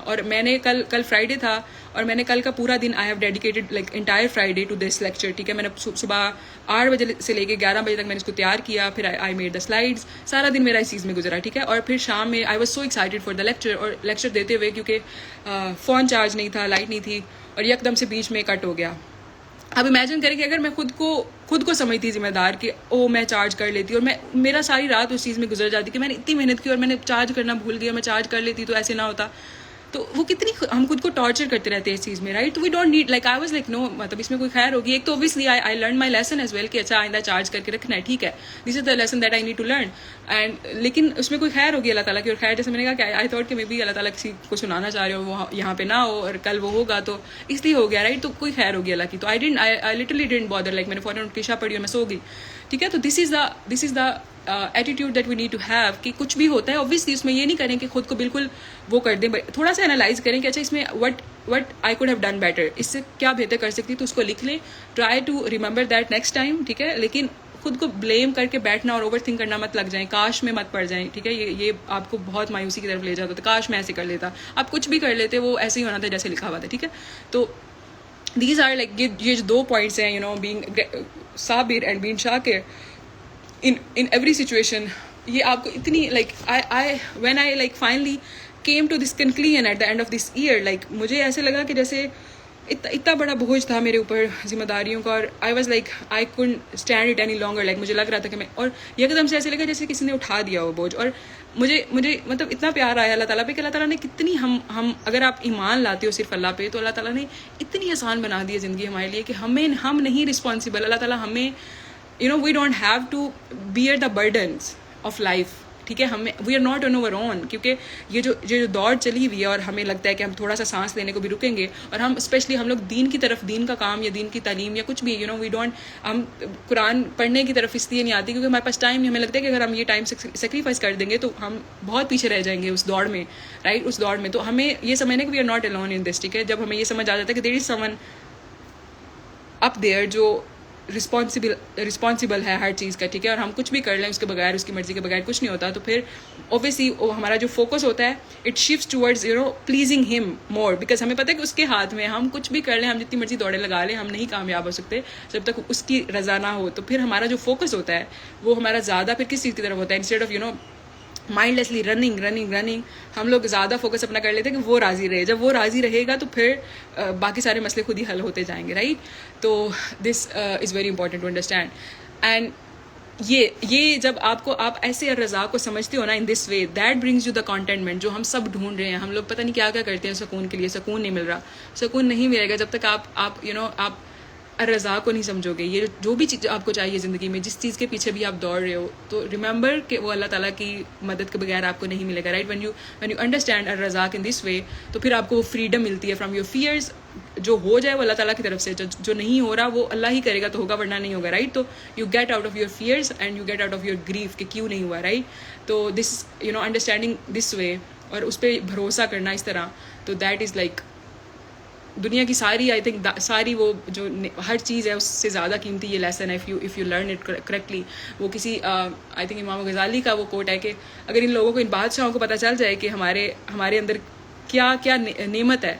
اور میں نے کل فرائیڈے تھا اور میں نے کل کا پورا دن I have dedicated like entire Friday to this lecture. ٹھیک ہے. میں نے صبح 8 بجے سے لے کے 11 بجے تک میں نے اس کو تیار کیا, پھر آئی میڈ دا سلائڈس, سارا دن میرا اس چیز میں گزرا. ٹھیک ہے. اور پھر شام میں آئی was so excited for the lecture, اور لیکچر دیتے ہوئے کیونکہ فون چارج نہیں تھا, لائٹ نہیں تھی, اور یک دم سے بیچ میں کٹ ہو گیا. اب امیجن کریں کہ اگر میں خود کو سمجھتی ذمہ دار کہ میں چارج کر لیتی, اور میرا ساری رات اس چیز میں گزر جاتی کہ میں نے اتنی محنت کی اور میں نے چارج کرنا بھول گیا, میں چارج کر لیتی تو ایسے نہ ہوتا. تو وہ کتنی ہم خود کو ٹارچر کرتے رہتے ہیں اس چیز میں. رائٹ. تو we don't need like I was like no, مطلب اس میں کوئی خیر ہوگی. ایک تو obviously I learn my lesson as well کہ اچھا آئندہ چارج کر کے رکھنا ہے. ٹھیک ہے. This is the lesson that I need to learn. And لیکن اس میں کوئی خیر ہوگی اللہ تعالیٰ کی. اور خیر جیسے میں نے کہا کہ آئی تھاٹ کہ میں بھی اللہ تعالیٰ کسی کو سنانا چاہ رہے ہو, وہ یہاں پہ نہ ہو اور کل وہ ہوگا تو اس لیے ہو گیا. رائٹ. تو کوئی خیر ہوگی اللہ کی. تو I literally didn't bother, like میں نے فوراً عشاء پڑھی اور میں سو گئی. ٹھیک ہے. تو this is the attitude that we need to have کہ کچھ بھی ہوتا ہے اوبویسلی اس میں یہ نہیں کریں کہ خود کو بالکل وہ کر دیں, تھوڑا سا انالائز کریں کہ اچھا اس میں what I could have done better, اس سے کیا بہتر کر سکتی, تو اس کو لکھ لیں. Try to remember that next time. ٹھیک ہے. لیکن خود کو بلیم کر کے بیٹھنا اور اوور تھنک کرنا مت لگ جائیں, کاش میں مت پڑ جائیں. ٹھیک ہے. یہ آپ کو بہت مایوسی کی طرف لے جاتا ہے, کاش میں ایسے کر لیتا. آپ کچھ بھی کر لیتے, وہ ایسے ہی ہونا تھا جیسے لکھا ہوا تھا. ٹھیک ہے. تو دیز آر لائک یہ جو 2 پوائنٹس ہیں, being Sabir and being Shakir in every situation. یہ آپ کو اتنی like when I like finally came to this conclusion at the end of this year, like مجھے ایسے لگا کہ جیسے اتنا بڑا بوجھ تھا میرے اوپر ذمہ داریوں کا, اور I was like I couldn't stand it any longer. like مجھے لگ رہا تھا کہ میں, اور ایک دم سے ایسے لگا جیسے کسی نے اٹھا دیا وہ بوجھ. اور مجھے مطلب اتنا پیار آیا اللہ تعالیٰ پہ کہ اللہ تعالیٰ نے کتنی ہم اگر آپ ایمان لاتے ہو صرف اللہ پہ, تو اللہ تعالیٰ نے اتنی آسان بنا دی ہے زندگی ہمارے لیے کہ ہم نہیں رسپانسبل. اللہ تعالیٰ ہمیں we don't have to bear the burdens of life. ٹھیک ہے. we are not on our own, کیونکہ یہ جو دوڑ چلی ہوئی ہے اور ہمیں لگتا ہے کہ ہم تھوڑا سا سانس لینے کو بھی رکیں گے, اور ہم اسپیشلی ہم لوگ دین کی طرف, دین کا کام یا دین کی تعلیم یا کچھ بھی ہم قرآن پڑھنے کی طرف اس لیے نہیں آتی کیونکہ ہمارے پاس ٹائم نہیں. ہمیں لگتا ہے کہ اگر ہم یہ ٹائم سیکریفائس کر دیں گے تو ہم بہت پیچھے رہ جائیں گے اس دوڑ میں. رائٹ. اس دوڑ میں تو ہمیں یہ سمجھنا کہ we are not alone in this. ٹھیک ہے. جب ہمیں یہ سمجھ آ جاتا ہے کہ there is someone up there جو رسپانسبل ہے ہر چیز کا. ٹھیک ہے. اور ہم کچھ بھی کر لیں اس کے بغیر, اس کی مرضی کے بغیر کچھ نہیں ہوتا. تو پھر اوبیسلی ہمارا جو فوکس ہوتا ہے اٹ شفٹس ٹورڈز پلیزنگ ہم مور, بیکاز ہمیں پتہ ہے کہ اس کے ہاتھ میں, ہم کچھ بھی کر لیں, ہم جتنی مرضی دوڑے لگا لیں, ہم نہیں کامیاب ہو سکتے جب تک اس کی رضا نہ ہو. تو پھر ہمارا جو فوکس ہوتا ہے وہ ہمارا زیادہ پھر کس چیز کی طرف ہوتا ہے, instead of mindlessly running ہم لوگ زیادہ فوکس اپنا کر لیتے ہیں کہ وہ راضی رہے. جب وہ راضی رہے گا تو پھر باقی سارے مسئلے خود ہی حل ہوتے جائیں گے. رائٹ. تو this is very important to understand. And یہ جب آپ ایسے رضا کو سمجھتے ہو نا in this way, that brings you the contentment جو ہم سب ڈھونڈ رہے ہیں. ہم لوگ پتہ نہیں کیا کرتے ہیں سکون کے لیے, سکون نہیں مل رہا. سکون نہیں ملے گا جب تک آپ رضا کو نہیں سمجھو گے. یہ جو بھی چیز آپ کو چاہیے زندگی میں, جس چیز کے پیچھے بھی آپ دوڑ رہے ہو, تو ریممبر کہ وہ اللہ تعالیٰ کی مدد کے بغیر آپ کو نہیں ملے گا. Right. When you understand Razzaq in this وے, تو پھر آپ کو وہ فریڈم ملتی ہے فرام یور فیئرز. جو ہو جائے وہ اللہ تعالیٰ کی طرف سے, جو نہیں ہو رہا وہ اللہ ہی کرے گا تو ہوگا, ورنہ نہیں ہوگا. رائٹ. تو you get out of your fears and you get out of your grief کہ کیوں نہیں ہوا. رائٹ. تو دس انڈرسٹینڈنگ دس وے اور اس پہ بھروسہ کرنا اس طرح, تو دیٹ از لائک دنیا کی ساری آئی تھنک ساری وہ جو ہر چیز ہے اس سے زیادہ قیمتی یہ لیسن ہے if you learn it correctly. وہ کسی آئی تھنک امام غزالی کا وہ کوٹ ہے کہ اگر ان لوگوں کو ان بادشاہوں کو پتہ چل جائے کہ ہمارے اندر کیا کیا نعمت ہے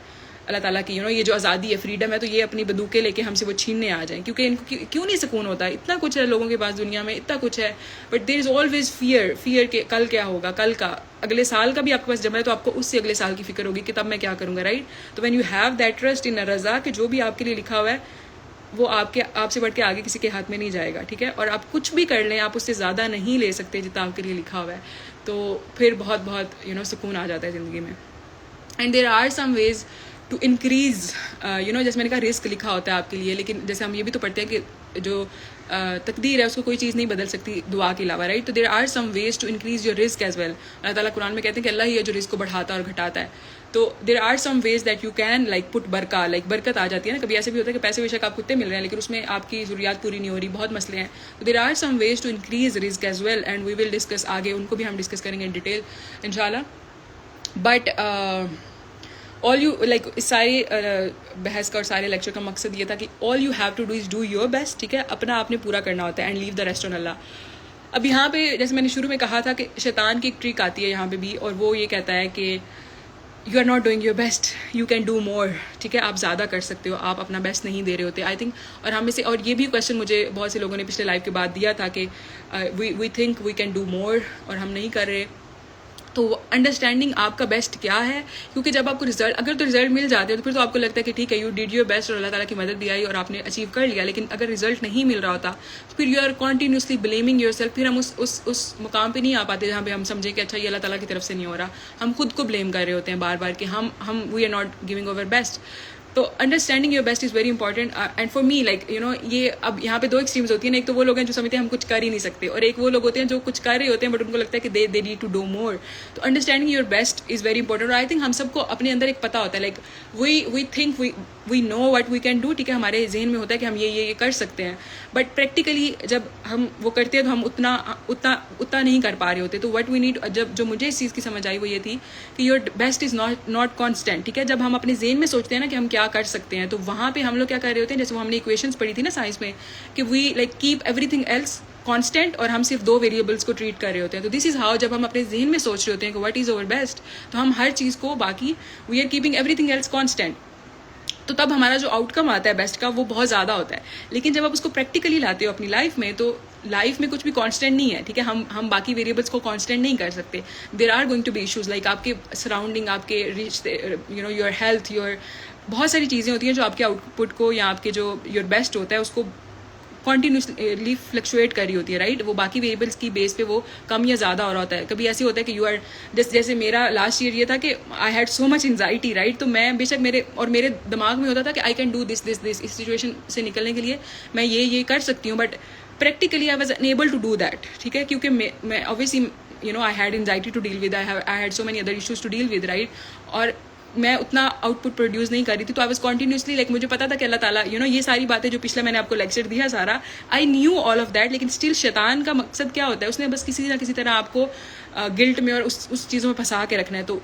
اللہ تعالیٰ کی یہ جو آزادی ہے فریڈم ہے, تو یہ اپنی بندوقیں لے کے ہم سے وہ چھیننے آ جائیں, کیونکہ ان کو کیوں نہیں سکون ہوتا. اتنا کچھ ہے لوگوں کے پاس دنیا میں, اتنا کچھ ہے, but there is always fear کہ کل کیا ہوگا, کل کا اگلے سال کا بھی آپ کے پاس جمع ہے تو آپ کو اس سے اگلے سال کی فکر ہوگی کہ تب میں کیا کروں گا, رائٹ. تو when you have that trust in رضا کہ جو بھی آپ کے لیے لکھا ہوا ہے وہ آپ سے بڑھ کے آگے کسی کے ہاتھ میں نہیں جائے گا, ٹھیک ہے. اور آپ کچھ بھی کر لیں, آپ اس سے زیادہ نہیں لے سکتے جتنا آپ کے لیے لکھا ہوا ہے, تو پھر بہت بہت سکون آ جاتا ہے زندگی میں. And there are some ways to increase جیسے میں نے کہا رسک لکھا ہوتا ہے آپ کے لیے, لیکن جیسے ہم یہ بھی تو پڑھتے ہیں کہ جو تقدیر ہے اس کو کوئی چیز نہیں بدل سکتی دعا کے علاوہ, رائٹ. تو there are some ways to increase your رسک ایز ویل. اللہ تعالیٰ قرآن میں کہتے ہیں کہ اللہ ہی ہے جو رزق کو بڑھاتا ہے اور گھٹاتا ہے. تو there are some ways that you can like put برکت آ جاتی ہے نا. کبھی ایسے بھی ہوتا ہے کہ پیسے بے شک آپ کتنے مل رہے ہیں لیکن اس میں آپ کی ضروریات پوری نہیں ہو رہی, بہت مسئلے ہیں. تو there are some ways to increase رزق as well, and we will discuss آگے, ان کو بھی ہم ڈسکس کریں گے ان ڈیٹیل ان شاء اللہ. بٹ آل یو لائک اس سارے بحث کا اور سارے لیکچر کا مقصد یہ تھا کہ all you have to do is do your best, ٹھیک ہے. اپنا آپ نے پورا کرنا ہوتا ہے, and leave the rest on اللہ. اب یہاں پہ جیسے میں نے شروع میں کہا تھا کہ شیطان کی ایک ٹرک آتی ہے یہاں پہ بھی, اور وہ یہ کہتا ہے کہ you are not doing your best, you can do more, ٹھیک ہے. آپ زیادہ کر سکتے ہو, آپ اپنا بیسٹ نہیں دے رہے ہوتے آئی تھنک. اور ہم میں سے, اور یہ بھی کویشچن مجھے بہت سے لوگوں نے پچھلے لائف کے بعد دیا تھا کہ we think we can do more اور ہم نہیں کر رہے. تو انڈرسٹینڈنگ آپ کا بیسٹ کیا ہے, کیونکہ جب آپ کو اگر تو رزلٹ مل جاتے ہیں تو پھر تو آپ کو لگتا ہے کہ ٹھیک ہے یو ڈیڈ یور بیسٹ اور اللہ تعالیٰ کی مدد بھی آئی اور آپ نے اچیو کر لیا. لیکن اگر رزلٹ نہیں مل رہا ہوتا تو پھر you are continuously blaming yourself. پھر ہم اس مقام پہ نہیں آ پاتے جہاں پہ ہم سمجھیں کہ اچھا یہ اللہ تعالیٰ کی طرف سے نہیں ہو رہا. ہم خود کو بلیم کر رہے ہوتے ہیں بار بار کہ ہم we are not giving our best. تو understanding your best is very important. And for me like یہ اب یہاں پہ دو ایکسٹریمز ہوتی ہیں. ایک تو وہ لوگ ہیں جو سمجھتے ہیں ہم کچھ کر ہی نہیں سکتے, اور ایک وہ لوگ ہوتے ہیں جو کچھ کر رہے ہوتے ہیں بٹ ان کو لگتا ہے کہ they need to do more. تو understanding your best is very important. اور آئی تھنک ہم سب کو اپنے اندر ایک پتہ ہوتا ہے, like we think we know what we can do, ٹھیک ہے. ہمارے ذہن میں ہوتا ہے کہ ہم یہ کر سکتے ہیں, بٹ پریکٹیکلی جب ہم وہ کرتے ہیں تو ہم اتنا نہیں کر پا رہے ہوتے. تو وٹ وی نیڈ, جو مجھے اس چیز کی سمجھ آئی وہ یہ تھی کہ your best is not constant, ٹھیک ہے. جب ہم اپنے ذہن میں سوچتے ہیں نا کہ ہم کیا کر سکتے ہیں, تو وہاں پہ ہم لوگ کیا کر رہے ہوتے ہیں, جیسے وہ ہم نے ایکویشنز پڑھی تھی نا سائنس میں, کہ we like keep everything else constant, اور ہم صرف 2 ویریبلس کو ٹریٹ کر رہے ہوتے ہیں. تو دس از ہاؤ, جب ہم اپنے ذہن میں سوچ رہے ہوتے ہیں کہ واٹ از اوور بیسٹ, تو ہم ہر چیز کو باقی we are keeping everything else constant. تو تب ہمارا جو آؤٹ کم آتا ہے بیسٹ کا وہ بہت زیادہ ہوتا ہے. لیکن جب آپ اس کو پریکٹیکلی لاتے ہو اپنی لائف میں, تو لائف میں کچھ بھی کانسٹینٹ نہیں ہے, ٹھیک ہے. ہم باقی ویریبلس کو کانسٹینٹ نہیں کر سکتے. There are going to be issues like آپ کے سراؤنڈنگ, آپ کے رشتے, یور ہیلتھ, بہت ساری چیزیں ہوتی ہیں جو آپ کے آؤٹ پٹ کو یا آپ کے جو یور بیسٹ ہوتا ہے اس کو کنٹینیوسلی فلکچویٹ کر رہی ہوتی ہے, رائٹ. وہ باقی ویریبلس کی بیس پہ وہ کم یا زیادہ ہو رہا ہوتا ہے. کبھی ایسے ہوتا ہے کہ یو آر جیسے میرا لاسٹ ایئر یہ تھا کہ آئی had so much anxiety, right. تو میں بے شک میرے دماغ میں ہوتا تھا کہ آئی کین ڈو دس اس سچویشن سے نکلنے کے لیے میں یہ کر سکتی ہوں, but practically I was unable to do that, ٹھیک ہے. کیونکہ میں obviously I had anxiety to deal with, I had so many other issues to deal with, right. اور میں اتنا آؤٹ پٹ پروڈیوس نہیں کر رہی تھی, تو آئی واز کنٹینیوسلی لائک مجھے پتا تھا کہ اللہ تعالیٰ یہ ساری باتیں جو پچھلا میں نے آپ کو لیکچر دیا سارا, I knew all of that. لیکن اسٹل شیطان کا مقصد کیا ہوتا ہے, اس نے بس کسی نہ کسی طرح آپ کو گلٹ میں اور اس چیزوں میں پھنسا کے رکھنا ہے. تو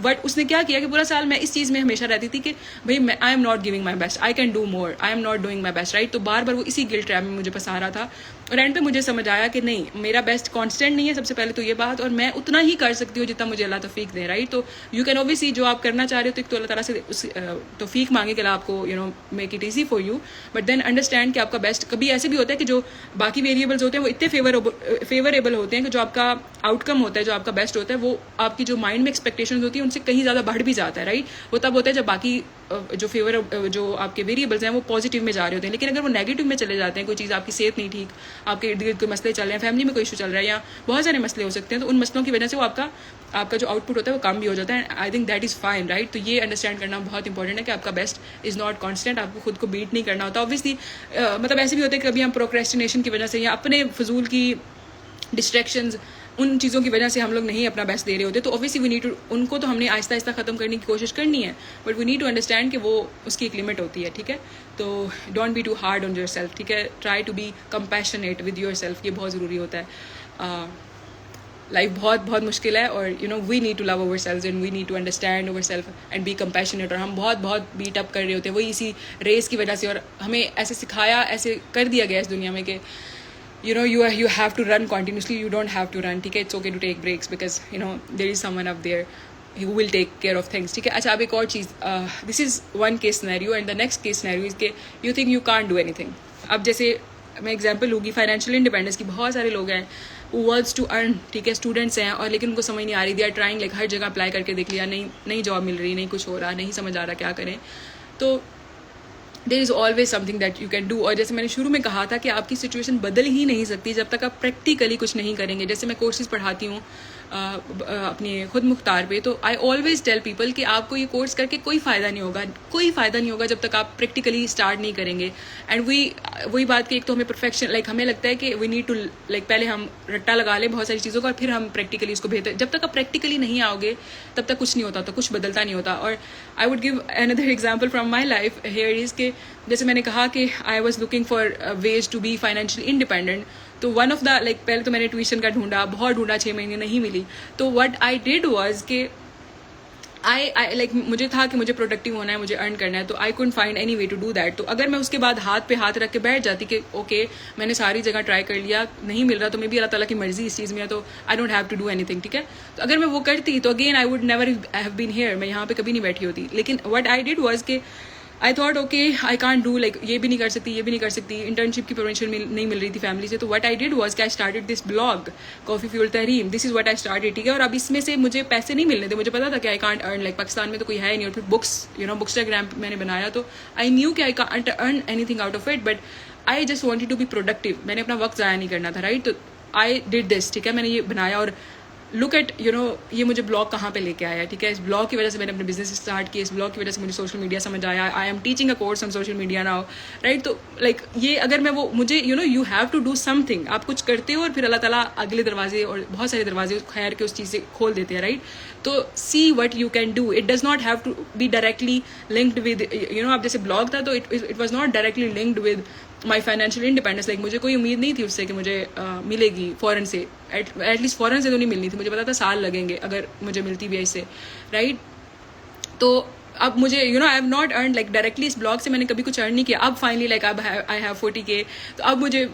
بٹ اس نے کیا کیا کہ پورا سال میں اس چیز میں ہمیشہ رہتی تھی کہ بھائی آئی am not giving my best, I can do more, I am not doing my best, right. تو بار بار وہ اسی گلٹ ٹریپ میں مجھے پھنسا رہا تھا. اور اینڈ پہ مجھے سمجھ آیا کہ نہیں, میرا بیسٹ کانسٹینٹ نہیں ہے, سب سے پہلے تو یہ بات, اور میں اتنا ہی کر سکتی ہوں جتنا مجھے اللہ توفیق دے, رائٹ. تو یو کین اوبیسلی جو آپ کرنا چاہ رہے ہو تو ایک تو اللہ تعالیٰ سے توفیق مانگے کہ اللہ آپ کو make it easy for you, but then understand کہ آپ کا بیسٹ. کبھی ایسے بھی ہوتا ہے کہ جو باقی ویریبلس ہوتے ہیں وہ اتنے فیوریبل ہوتے ہیں کہ جو آپ کا آؤٹ کم ہوتا ہے, جو آپ کا بیسٹ ہوتا ہے, وہ آپ کی جو مائنڈ میں ایکسپیکٹیشنز ہوتی ہیں ان سے کہیں زیادہ بڑھ بھی جاتا ہے, رائٹ. وہ تب ہوتا ہے جب باقی جو آپ کے ویریبلس ہیں وہ پازیٹیو میں جا رہے ہوتے ہیں. لیکن اگر وہ نیگیٹو میں چلے جاتے ہیں, کوئی چیز آپ کی صحت نہیں ٹھیک, آپ کے ارد گرد کوئی مسئلے چل رہے ہیں, فیملی میں کوئی ایشو چل رہا ہے, یا بہت سارے مسئلے ہو سکتے ہیں, تو ان مسئلوں کی وجہ سے وہ آپ کا جو آؤٹ پٹ ہوتا ہے وہ کم بھی ہو جاتا ہے. I think that is fine, right. تو یہ انڈرسٹینڈ کرنا بہت امپورٹنٹ ہے کہ آپ کا بیسٹ از ناٹ کانسٹینٹ, آپ کو خود کو بیٹ نہیں کرنا ہوتا. اوبیسلی مطلب ایسے بھی ہوتے ہیں کہ کبھی ہم پروکریسٹینیشن کی وجہ سے یا اپنے فضول کی ڈسٹریکشنز, ان چیزوں کی وجہ سے ہم لوگ نہیں اپنا بیسٹ دے رہے ہوتے. تو اوبیسلی وی نیڈ ٹو, ان کو تو ہم نے آہستہ آہستہ ختم کرنے کی کوشش کرنی ہے, but we need to understand کہ وہ اس کی ایک لمٹ ہوتی ہے, ٹھیک ہے. تو don't be too hard on yourself, ٹھیک ہے. Try to be compassionate with yourself, یہ بہت ضروری ہوتا ہے. لائف بہت بہت مشکل ہے, اور we need to love ourselves and we need to understand ourself and be compassionate. اور ہم بہت بہت بیٹ اپ کر رہے ہوتے ہیں وہی اسی ریس کی وجہ سے, اور ہمیں ایسے سکھایا, ایسے کر دیا گیا اس دنیا میں کہ you have to run continuously, you don't have to run, ٹھیک ہے, it's okay to take breaks because there is someone up there who will take care of things, ٹھیک ہے. اچھا, اب ایک اور چیز, this is one case scenario and the next case scenario is کہ you think you can't do anything. اب جیسے میں ایگزامپل لوں گی فائنینشیل انڈیپینڈنس کی, بہت سارے لوگ ہیں who wants to earn, ٹھیک ہے, اسٹوڈنٹس ہیں, اور لیکن ان کو سمجھ نہیں آ رہی, they are trying, like ہر جگہ اپلائی کر کے دیکھ لیا, نہیں جاب مل رہی, نہیں کچھ ہو رہا, نہیں سمجھ آ رہا کیا کریں. تو there is always something that you can do. اور جیسے میں نے شروع میں کہا تھا کہ آپ کی سچویشن بدل ہی نہیں سکتی جب تک آپ پریکٹیکلی کچھ نہیں کریں گے. جیسے میں کورسز پڑھاتی ہوں اپنے خود مختار پہ, تو آئی آلویز ٹیل پیپل کہ آپ کو یہ کورس کر کے کوئی فائدہ نہیں ہوگا جب تک آپ پریکٹیکلی اسٹارٹ نہیں کریں گے. اینڈ وہی بات کہ ایک تو ہمیں پرفیکشن, لائک ہمیں لگتا ہے کہ وی نیڈ ٹو, لائک پہلے ہم رٹا لگا لیں بہت ساری چیزوں کا, اور پھر ہم پریکٹیکلی اس کو بہتر, جب تک آپ پریکٹیکلی نہیں آؤ گے تب تک کچھ نہیں ہوتا, تو کچھ بدلتا نہیں ہوتا. اور I would give another example from my life here is کہ جیسے میں نے کہا کہ I was looking for ways to be financially independent. تو ون آف دا, لائک پہلے تو میں نے ٹیوشن کا بہت ڈھونڈا, 6 مہینے نہیں ملی. تو وٹ آئی ڈیڈ واز کہ لائک مجھے تھا کہ مجھے پروڈکٹیو ہونا ہے, مجھے ارن کرنا ہے, تو I can't find any way to do that. تو اگر میں اس کے بعد ہاتھ پہ ہاتھ رکھ کے بیٹھ جاتی کہ اوکے میں نے ساری جگہ ٹرائی کر لیا, نہیں مل رہا, تو میں بھی اللہ تعالیٰ کی مرضی اس چیز میں ہے, تو I don't have to do anything, ٹھیک ہے. تو اگر میں وہ کرتی تو again I would never have been here, میں یہاں پہ کبھی نہیں بیٹھی ہوتی. لیکن وٹ آئی ڈیڈ واز کہ I thought okay I can't do, like یہ بھی نہیں کر سکتی, یہ بھی نہیں کر سکتی, انٹرنشپ کی پرمیشن نہیں مل رہی تھی فیملی سے. تو وٹ آئی ڈیڈ واز کہ آئی اسٹارٹیڈ دس بلاگ کافی فیول تحریم, this is what I started, ٹھیک ہے. اور اب اس میں سے مجھے پیسے نہیں ملنے تھے, مجھے پتا تھا کہ I can't earn, like Pakistan میں تو کوئی ہے نہیں, اور پھر بکسٹاگرام میں نے بنایا, تو آئی نیو کہ I can't earn anything out of it, but I just wanted to be productive. میں نے اپنا وقت ضائع نہیں کرنا تھا, رائٹ. تو آئی ڈیڈ دس, ٹھیک ہے, میں نے یہ بنایا, اور لک ایٹ یہ مجھے بلاگ کہاں پہ لے کے آیا, ٹھیک ہے. اس بلاگ کی وجہ سے میں نے اپنے بزنس اسٹارٹ کیا, اس بلاگ کی وجہ سے مجھے سوشل میڈیا سمجھ آیا, I am teaching a course on social media now, right. تو لائک یہ اگر میں وہ مجھے you have to do something, آپ کچھ کرتے ہو اور پھر اللہ تعالیٰ اگلے دروازے اور بہت سارے دروازے خیر کے اس چیز سے کھول دیتے ہیں, رائٹ. تو see what you can do, it does not have to be directly linked with آپ جیسے بلاگ تھا, تو it was not directly linked with my financial independence. Like مجھے کوئی امید نہیں تھی اس سے کہ مجھے ملے گی فوراً سے, ایٹ لیسٹ فوراً سے تو نہیں ملنی تھی, مجھے پتا تھا سال لگیں گے اگر مجھے ملتی بھی ہے اس سے, رائٹ. تو اب مجھے I have not earn, like directly اس بلاگ سے میں نے کبھی کچھ ارن نہیں کیا. اب فائنلی لائک اب آئی ہیو 40K, تو اب مجھے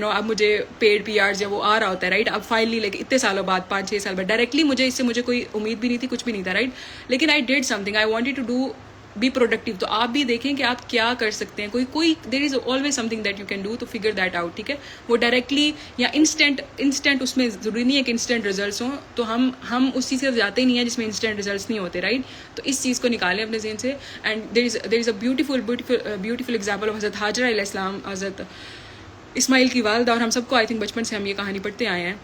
اب مجھے پیڈ PR یا وہ آ رہا ہوتا ہے, رائٹ. اب فائنلی لائک اتنے سالوں بعد 5-6 سال بعد ڈائریکٹلی اس سے مجھے کوئی امید بھی نہیں تھی, کچھ بھی نہیں تھا, رائٹ. لیکن I did something, I wanted to do be productive. تو آپ بھی دیکھیں کہ آپ کیا کر سکتے ہیں, کوئی there is always something that you can do, تو فگر دیٹ آؤٹ, ٹھیک ہے. وہ ڈائریکٹلی یا انسٹنٹ اس میں ضروری نہیں ہے کہ انسٹنٹ ریزلٹس ہوں, تو ہم اس چیز سے جاتے ہی نہیں ہیں جس میں انسٹنٹ ریزلٹس نہیں ہوتے, رائٹ. تو اس چیز کو نکالیں اپنے ذہن سے. And there is a beautiful example of حضرت حاجرہ علیہ السلام, حضرت اسماعیل کی والدہ, اور ہم سب کو آئی تھنک بچپن سے ہم یہ کہانی پڑھتے آئے ہیں.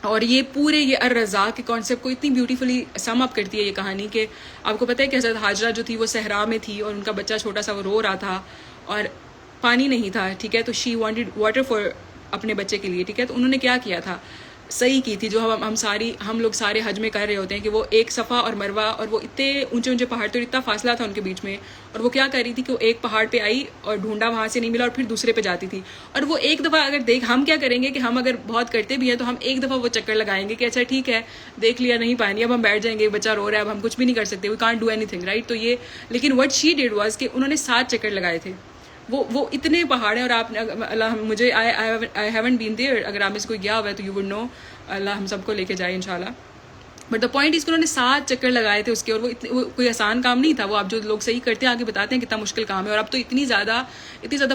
اور یہ پورے یہ الرزاق کے کانسیپٹ کو اتنی بیوٹیفلی سم اپ کرتی ہے یہ کہانی, کہ آپ کو پتہ ہے کہ حضرت حاجرہ جو تھی وہ صحرا میں تھی, اور ان کا بچہ چھوٹا سا وہ رو رہا تھا اور پانی نہیں تھا, ٹھیک ہے. تو شی وانٹیڈ واٹر فار اپنے بچے کے لیے, ٹھیک ہے. تو انہوں نے کیا کیا تھا, صحیح کی تھی جو ہم لوگ سارے حج میں کر رہے ہوتے ہیں, کہ وہ ایک صفا اور مروہ, اور وہ اتنے اونچے پہاڑ, تو اتنا فاصلہ تھا ان کے بیچ میں, اور وہ کیا کر رہی تھی کہ وہ ایک پہاڑ پہ آئی اور ڈھونڈا, وہاں سے نہیں ملا, اور پھر دوسرے پہ جاتی تھی. اور وہ ایک دفعہ اگر ہم کیا کریں گے کہ ہم اگر بہت کرتے بھی ہیں تو ہم ایک دفعہ وہ چکر لگائیں گے کہ اچھا ٹھیک ہے دیکھ لیا نہیں پانی, اب ہم بیٹھ جائیں گے, بچہ رو رہا ہے, اب ہم کچھ بھی نہیں کر سکتے, we can't do anything, right. تو یہ لیکن وٹ شی ڈیڈ واز کہ انہوں نے 7 چکر لگائے تھے. وہ اتنے پہاڑ ہیں, اور آپ نے مجھے آئی ہیونٹ بین دیئر, اگر آپ میں سے کوئی گیا ہوا ہے تو یو وڈ نو, اللہ ہم سب کو لے کے جائے انشاءاللہ. بٹ دا پوائنٹ اس کہ انہوں نے 7 چکر لگائے تھے اس کے, اور وہ کوئی آسان کام نہیں تھا. وہ آپ جو لوگ صحیح کرتے ہیں آگے بتاتے ہیں کتنا مشکل کام ہے, اور اب تو اتنی زیادہ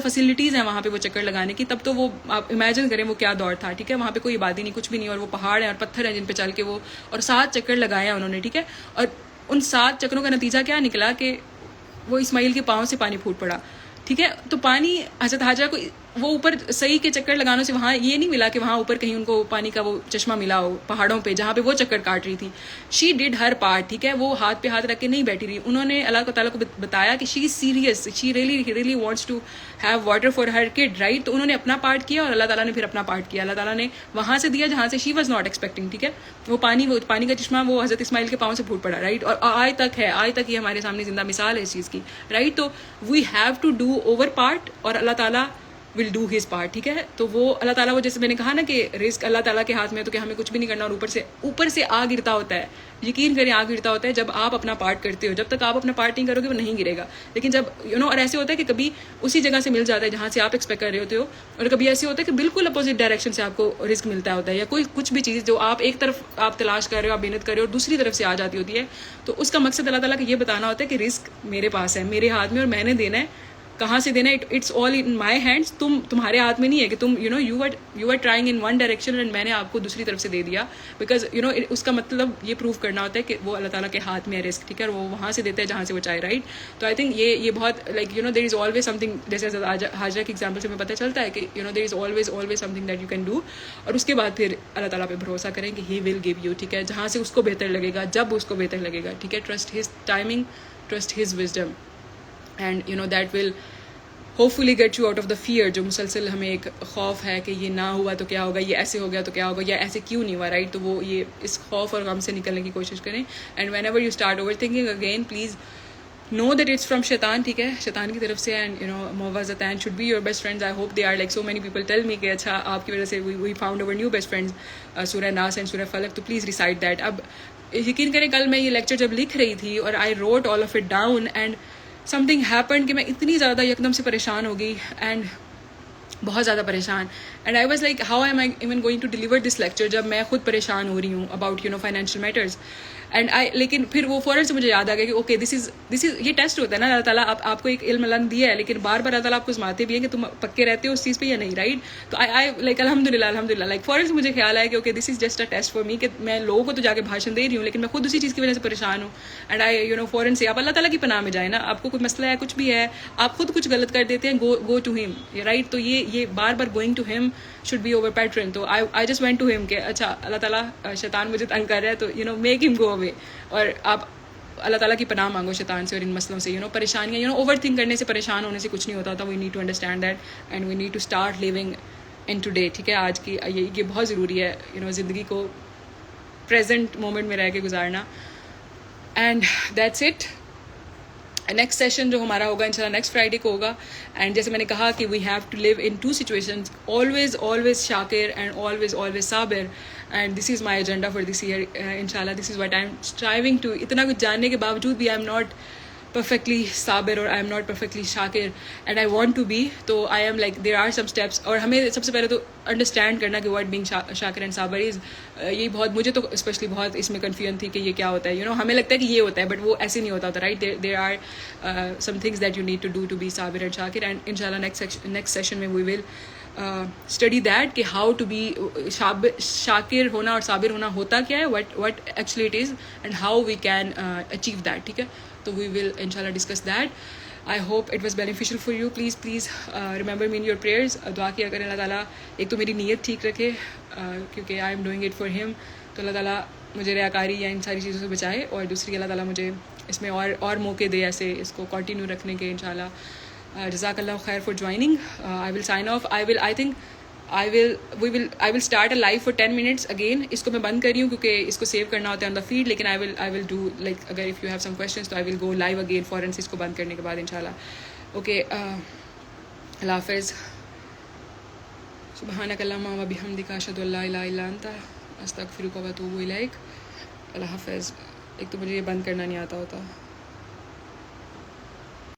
فیسلٹیز ہیں وہاں پہ وہ چکر لگانے کی. تب تو وہ آپ امیجن کریں وہ کیا دور تھا, ٹھیک ہے. وہاں پہ کوئی آبادی نہیں, کچھ بھی نہیں, اور وہ پہاڑ ہیں اور پتھر ہیں جن پہ چل کے وہ, اور 7 چکر لگائے ہیں انہوں نے, ٹھیک ہے. اور ان 7 چکروں کا نتیجہ کیا نکلا کہ وہ اسماعیل کے پاؤں سے پانی پھوٹ پڑا, ٹھیک ہے. تو پانی حضرت حاجرہ کو وہ اوپر صحیح کے چکر لگانے سے وہاں یہ نہیں ملا کہ وہاں اوپر کہیں ان کو پانی کا وہ چشمہ ملا ہو پہاڑوں پہ جہاں پہ وہ چکر کاٹ رہی تھی. شی ڈیڈ ہر پارٹ, ٹھیک ہے. وہ ہاتھ پہ ہاتھ رکھ کے نہیں بیٹھی رہی, انہوں نے اللہ تعالیٰ کو بتایا کہ she is serious, she really wants to have water for her kid, right. تو انہوں نے اپنا پارٹ کیا اور اللہ تعالیٰ نے پھر اپنا پارٹ کیا. اللہ تعالیٰ نے وہاں سے دیا جہاں سے شی واز ناٹ ایکسپیکٹنگ, ٹھیک ہے. وہ پانی کا چشمہ وہ حضرت اسماعیل کے پاؤں سے پھوٹ پڑا, رائٹ. اور آج تک یہ ہمارے سامنے زندہ مثال ہے اس چیز کی, رائٹ. تو we have to do our part, اور اللہ تعالیٰ ول ڈو ہز پارٹ. ٹھیک ہے, تو وہ اللہ تعالیٰ, وہ جیسے میں نے کہا نا کہ رزق اللہ تعالیٰ کے ہاتھ میں ہے, تو کہ ہمیں کچھ بھی نہیں کرنا, اور اوپر سے آ گرتا ہوتا ہے. یقین کریں آ گرتا ہوتا ہے جب آپ اپنا پارٹ کرتے ہو. جب تک آپ اپنا پارٹ نہیں کرو گے وہ نہیں گرے گا. لیکن جب اور ایسے ہوتا ہے کہ کبھی اسی جگہ سے مل جاتا ہے جہاں سے آپ ایکسپیکٹ کر رہے ہوتے ہو, اور کبھی ایسے ہوتا ہے کہ بالکل اپوزٹ ڈائریکشن سے آپ کو رزق ملتا ہوتا ہے, یا کوئی کچھ بھی چیز جو آپ ایک طرف آپ تلاش کر رہے ہو, آپ محنت کر رہے ہو, اور دوسری طرف سے آ جاتی ہوتی ہے. تو اس کا مقصد اللہ تعالیٰ کا یہ بتانا ہوتا ہے کہ رزق میرے پاس ہے, میرے ہاتھ میں, اور میں نے دینا ہے. کہاں سے دینا ہے, it's all in my hands. تمہارے ہاتھ میں نہیں ہے کہ تم you are trying in one direction and میں نے آپ کو دوسری طرف سے دے دیا. بیکاز اس کا مطلب یہ پروو کرنا ہوتا ہے کہ وہ اللہ تعالیٰ کے ہاتھ میں ہے رزق. ٹھیک ہے, وہ وہاں سے دیتا ہے جہاں سے وہ چاہے, رائٹ. تو آئی تھنک یہ بہت like there is always some thing, جیسے حاجرہ کی ایگزامپل سے ہمیں پتہ چلتا ہے کہ there is always something that you can do. اور اس کے بعد پھر اللہ تعالیٰ پہ بھروسہ کریں کہ ہی ول گیو یو. ٹھیک ہے, جہاں سے اس کو بہتر لگے گا, جب اس کو بہتر لگے گا. ٹھیک ہے, trust his timing, trust his wisdom, and that will hopefully get you out of the fear. جو مسلسل ہمیں ایک خوف ہے کہ یہ نہ ہوا تو کیا ہوگا, یہ ایسے ہو گیا تو کیا ہوگا, یا ایسے کیوں نہیں ہوا, رائٹ. تو وہ اس خوف اور غم سے نکلنے کی کوشش کریں. And when ever you start over thinking again, please know that it's from شیطان. ٹھیک ہے, شیطان کی طرف سے. اینڈ موازتان should be your best friends. I hope they are, like so many people tell me کہ اچھا آپ کی وجہ سے we found our new best friends, سورہ ناس اینڈ سورہ فلق. تو پلیز ریسائٹ دیٹ. اب یقین کریں کل میں یہ لیکچر جب لکھ رہی تھی اور I wrote all of it down and something happened کہ میں اتنی زیادہ یکدم سے پریشان ہو گئی, اینڈ بہت زیادہ پریشان. And I was like how am I even going to deliver this lecture جب میں خود پریشان ہو رہی ہوں اباؤٹ فائنینشیل میٹرز. اینڈ لیکن پھر وہ فوراً سے مجھے یاد آ گیا کہ اوکے دس از یہ ٹیسٹ ہوتا ہے نا, اللہ تعالیٰ آپ کو ایک علم علم دیا ہے, لیکن بار بار اللہ تعالیٰ آپ کو آزماتے بھی ہیں کہ تم پکے رہتے ہو اس چیز پہ یا نہیں, رائٹ. تو آئی لائک الحمد للہ لائک فوراً سے مجھے خیال آیا کہ okay this is just a test for me, کہ میں لوگوں کو تو جا کے بھاشن دے رہی ہوں لیکن میں خود اسی چیز کی وجہ سے پریشان ہوں. اینڈ آئی فوراً سے آپ اللہ تعالیٰ کی پناہ میں جائیں نا. آپ کو کوئی مسئلہ ہے, کچھ بھی ہے, آپ خود کچھ غلط کر دیتے ہیں, گو ٹو ہم, رائٹ. تو یہ بار بار گوئنگ ٹو ہم should be over pattern. تو I just went to him کہ اچھا اللہ تعالیٰ شیطان مجھے تنگ کر رہا ہے تو make him go away. اور آپ اللہ تعالیٰ کی پناہ مانگو شیطان سے اور ان مسئلوں سے. پریشانیاں اوور تھنک کرنے سے, پریشان ہونے سے کچھ نہیں ہوتا. We need to understand that and we need to start living in today. ٹھیک ہے, آج کی یہ بہت ضروری ہے زندگی کو پریزنٹ مومنٹ میں رہ کے گزارنا. And that's it. Next session جو ہمارا ہوگا انشاءاللہ نیکسٹ فرائیڈے کو ہوگا. اینڈ جیسے میں نے کہا کہ we have to live in two situations, always شاکر اینڈ آلویز صابر. And this is my agenda for this year انشاءاللہ. This is what I am striving to. اتنا کچھ جاننے کے باوجود بھی آئی ایم ناٹ perfectly صابر اور آئی ایم ناٹ perfectly شاکر, and I want to be. تو I am like there are some steps. اور ہمیں سب سے پہلے تو انڈرسٹینڈ کرنا کہ واٹ بینگ شاکر اینڈ صابر از, یہ بہت مجھے تو اسپیشلی بہت اس میں کنفیوژن تھی کہ یہ کیا ہوتا ہے. ہمیں لگتا ہے کہ یہ ہوتا ہے بٹ وہ ایسے نہیں ہوتا ہوتا, right. There are some things that you need to do to be صابر اینڈ شاکر. اینڈ ان شاء اللہ نیکسٹ سیشن میں وی ول اسٹڈی دیٹ کہ ہاؤ ٹو بی شاکر ہونا اور صابر ہونا ہوتا کیا ہے, what actually it is, and how we can achieve that. ٹھیک ہے, تو وی ول ان شاء اللہ discuss that. I hope it was beneficial for you. Please remember me in your prayers. دعا کیا کریں اللہ تعالیٰ ایک تو میری نیت ٹھیک رکھے کیونکہ I am doing it for ہم. تو اللہ تعالیٰ مجھے ریاکاری یا ان ساری چیزوں سے بچائے, اور دوسری اللہ تعالیٰ مجھے اس میں اور موقع دے ایسے اس کو کنٹینیو رکھنے کے ان شاء اللہ. جزاک اللہ خیر for joining. I will sign off. I will start a live for 10 minutes again. اس کو میں بند کر رہی ہوں کیونکہ اس کو سیو کرنا ہوتا ہے on the feed, لیکن I will do like اگر if you have some questions تو I will go live again فوراً سے اس کو بند کرنے کے بعد انشاءاللہ. اوکے, اللہ حافظ. سبحانک اللہم و بحمدک اشہد ان لا الہ الا انت استغفرک و اتوب الیک. اللہ حافظ. ایک تو مجھے یہ بند کرنا نہیں آتا ہوتا.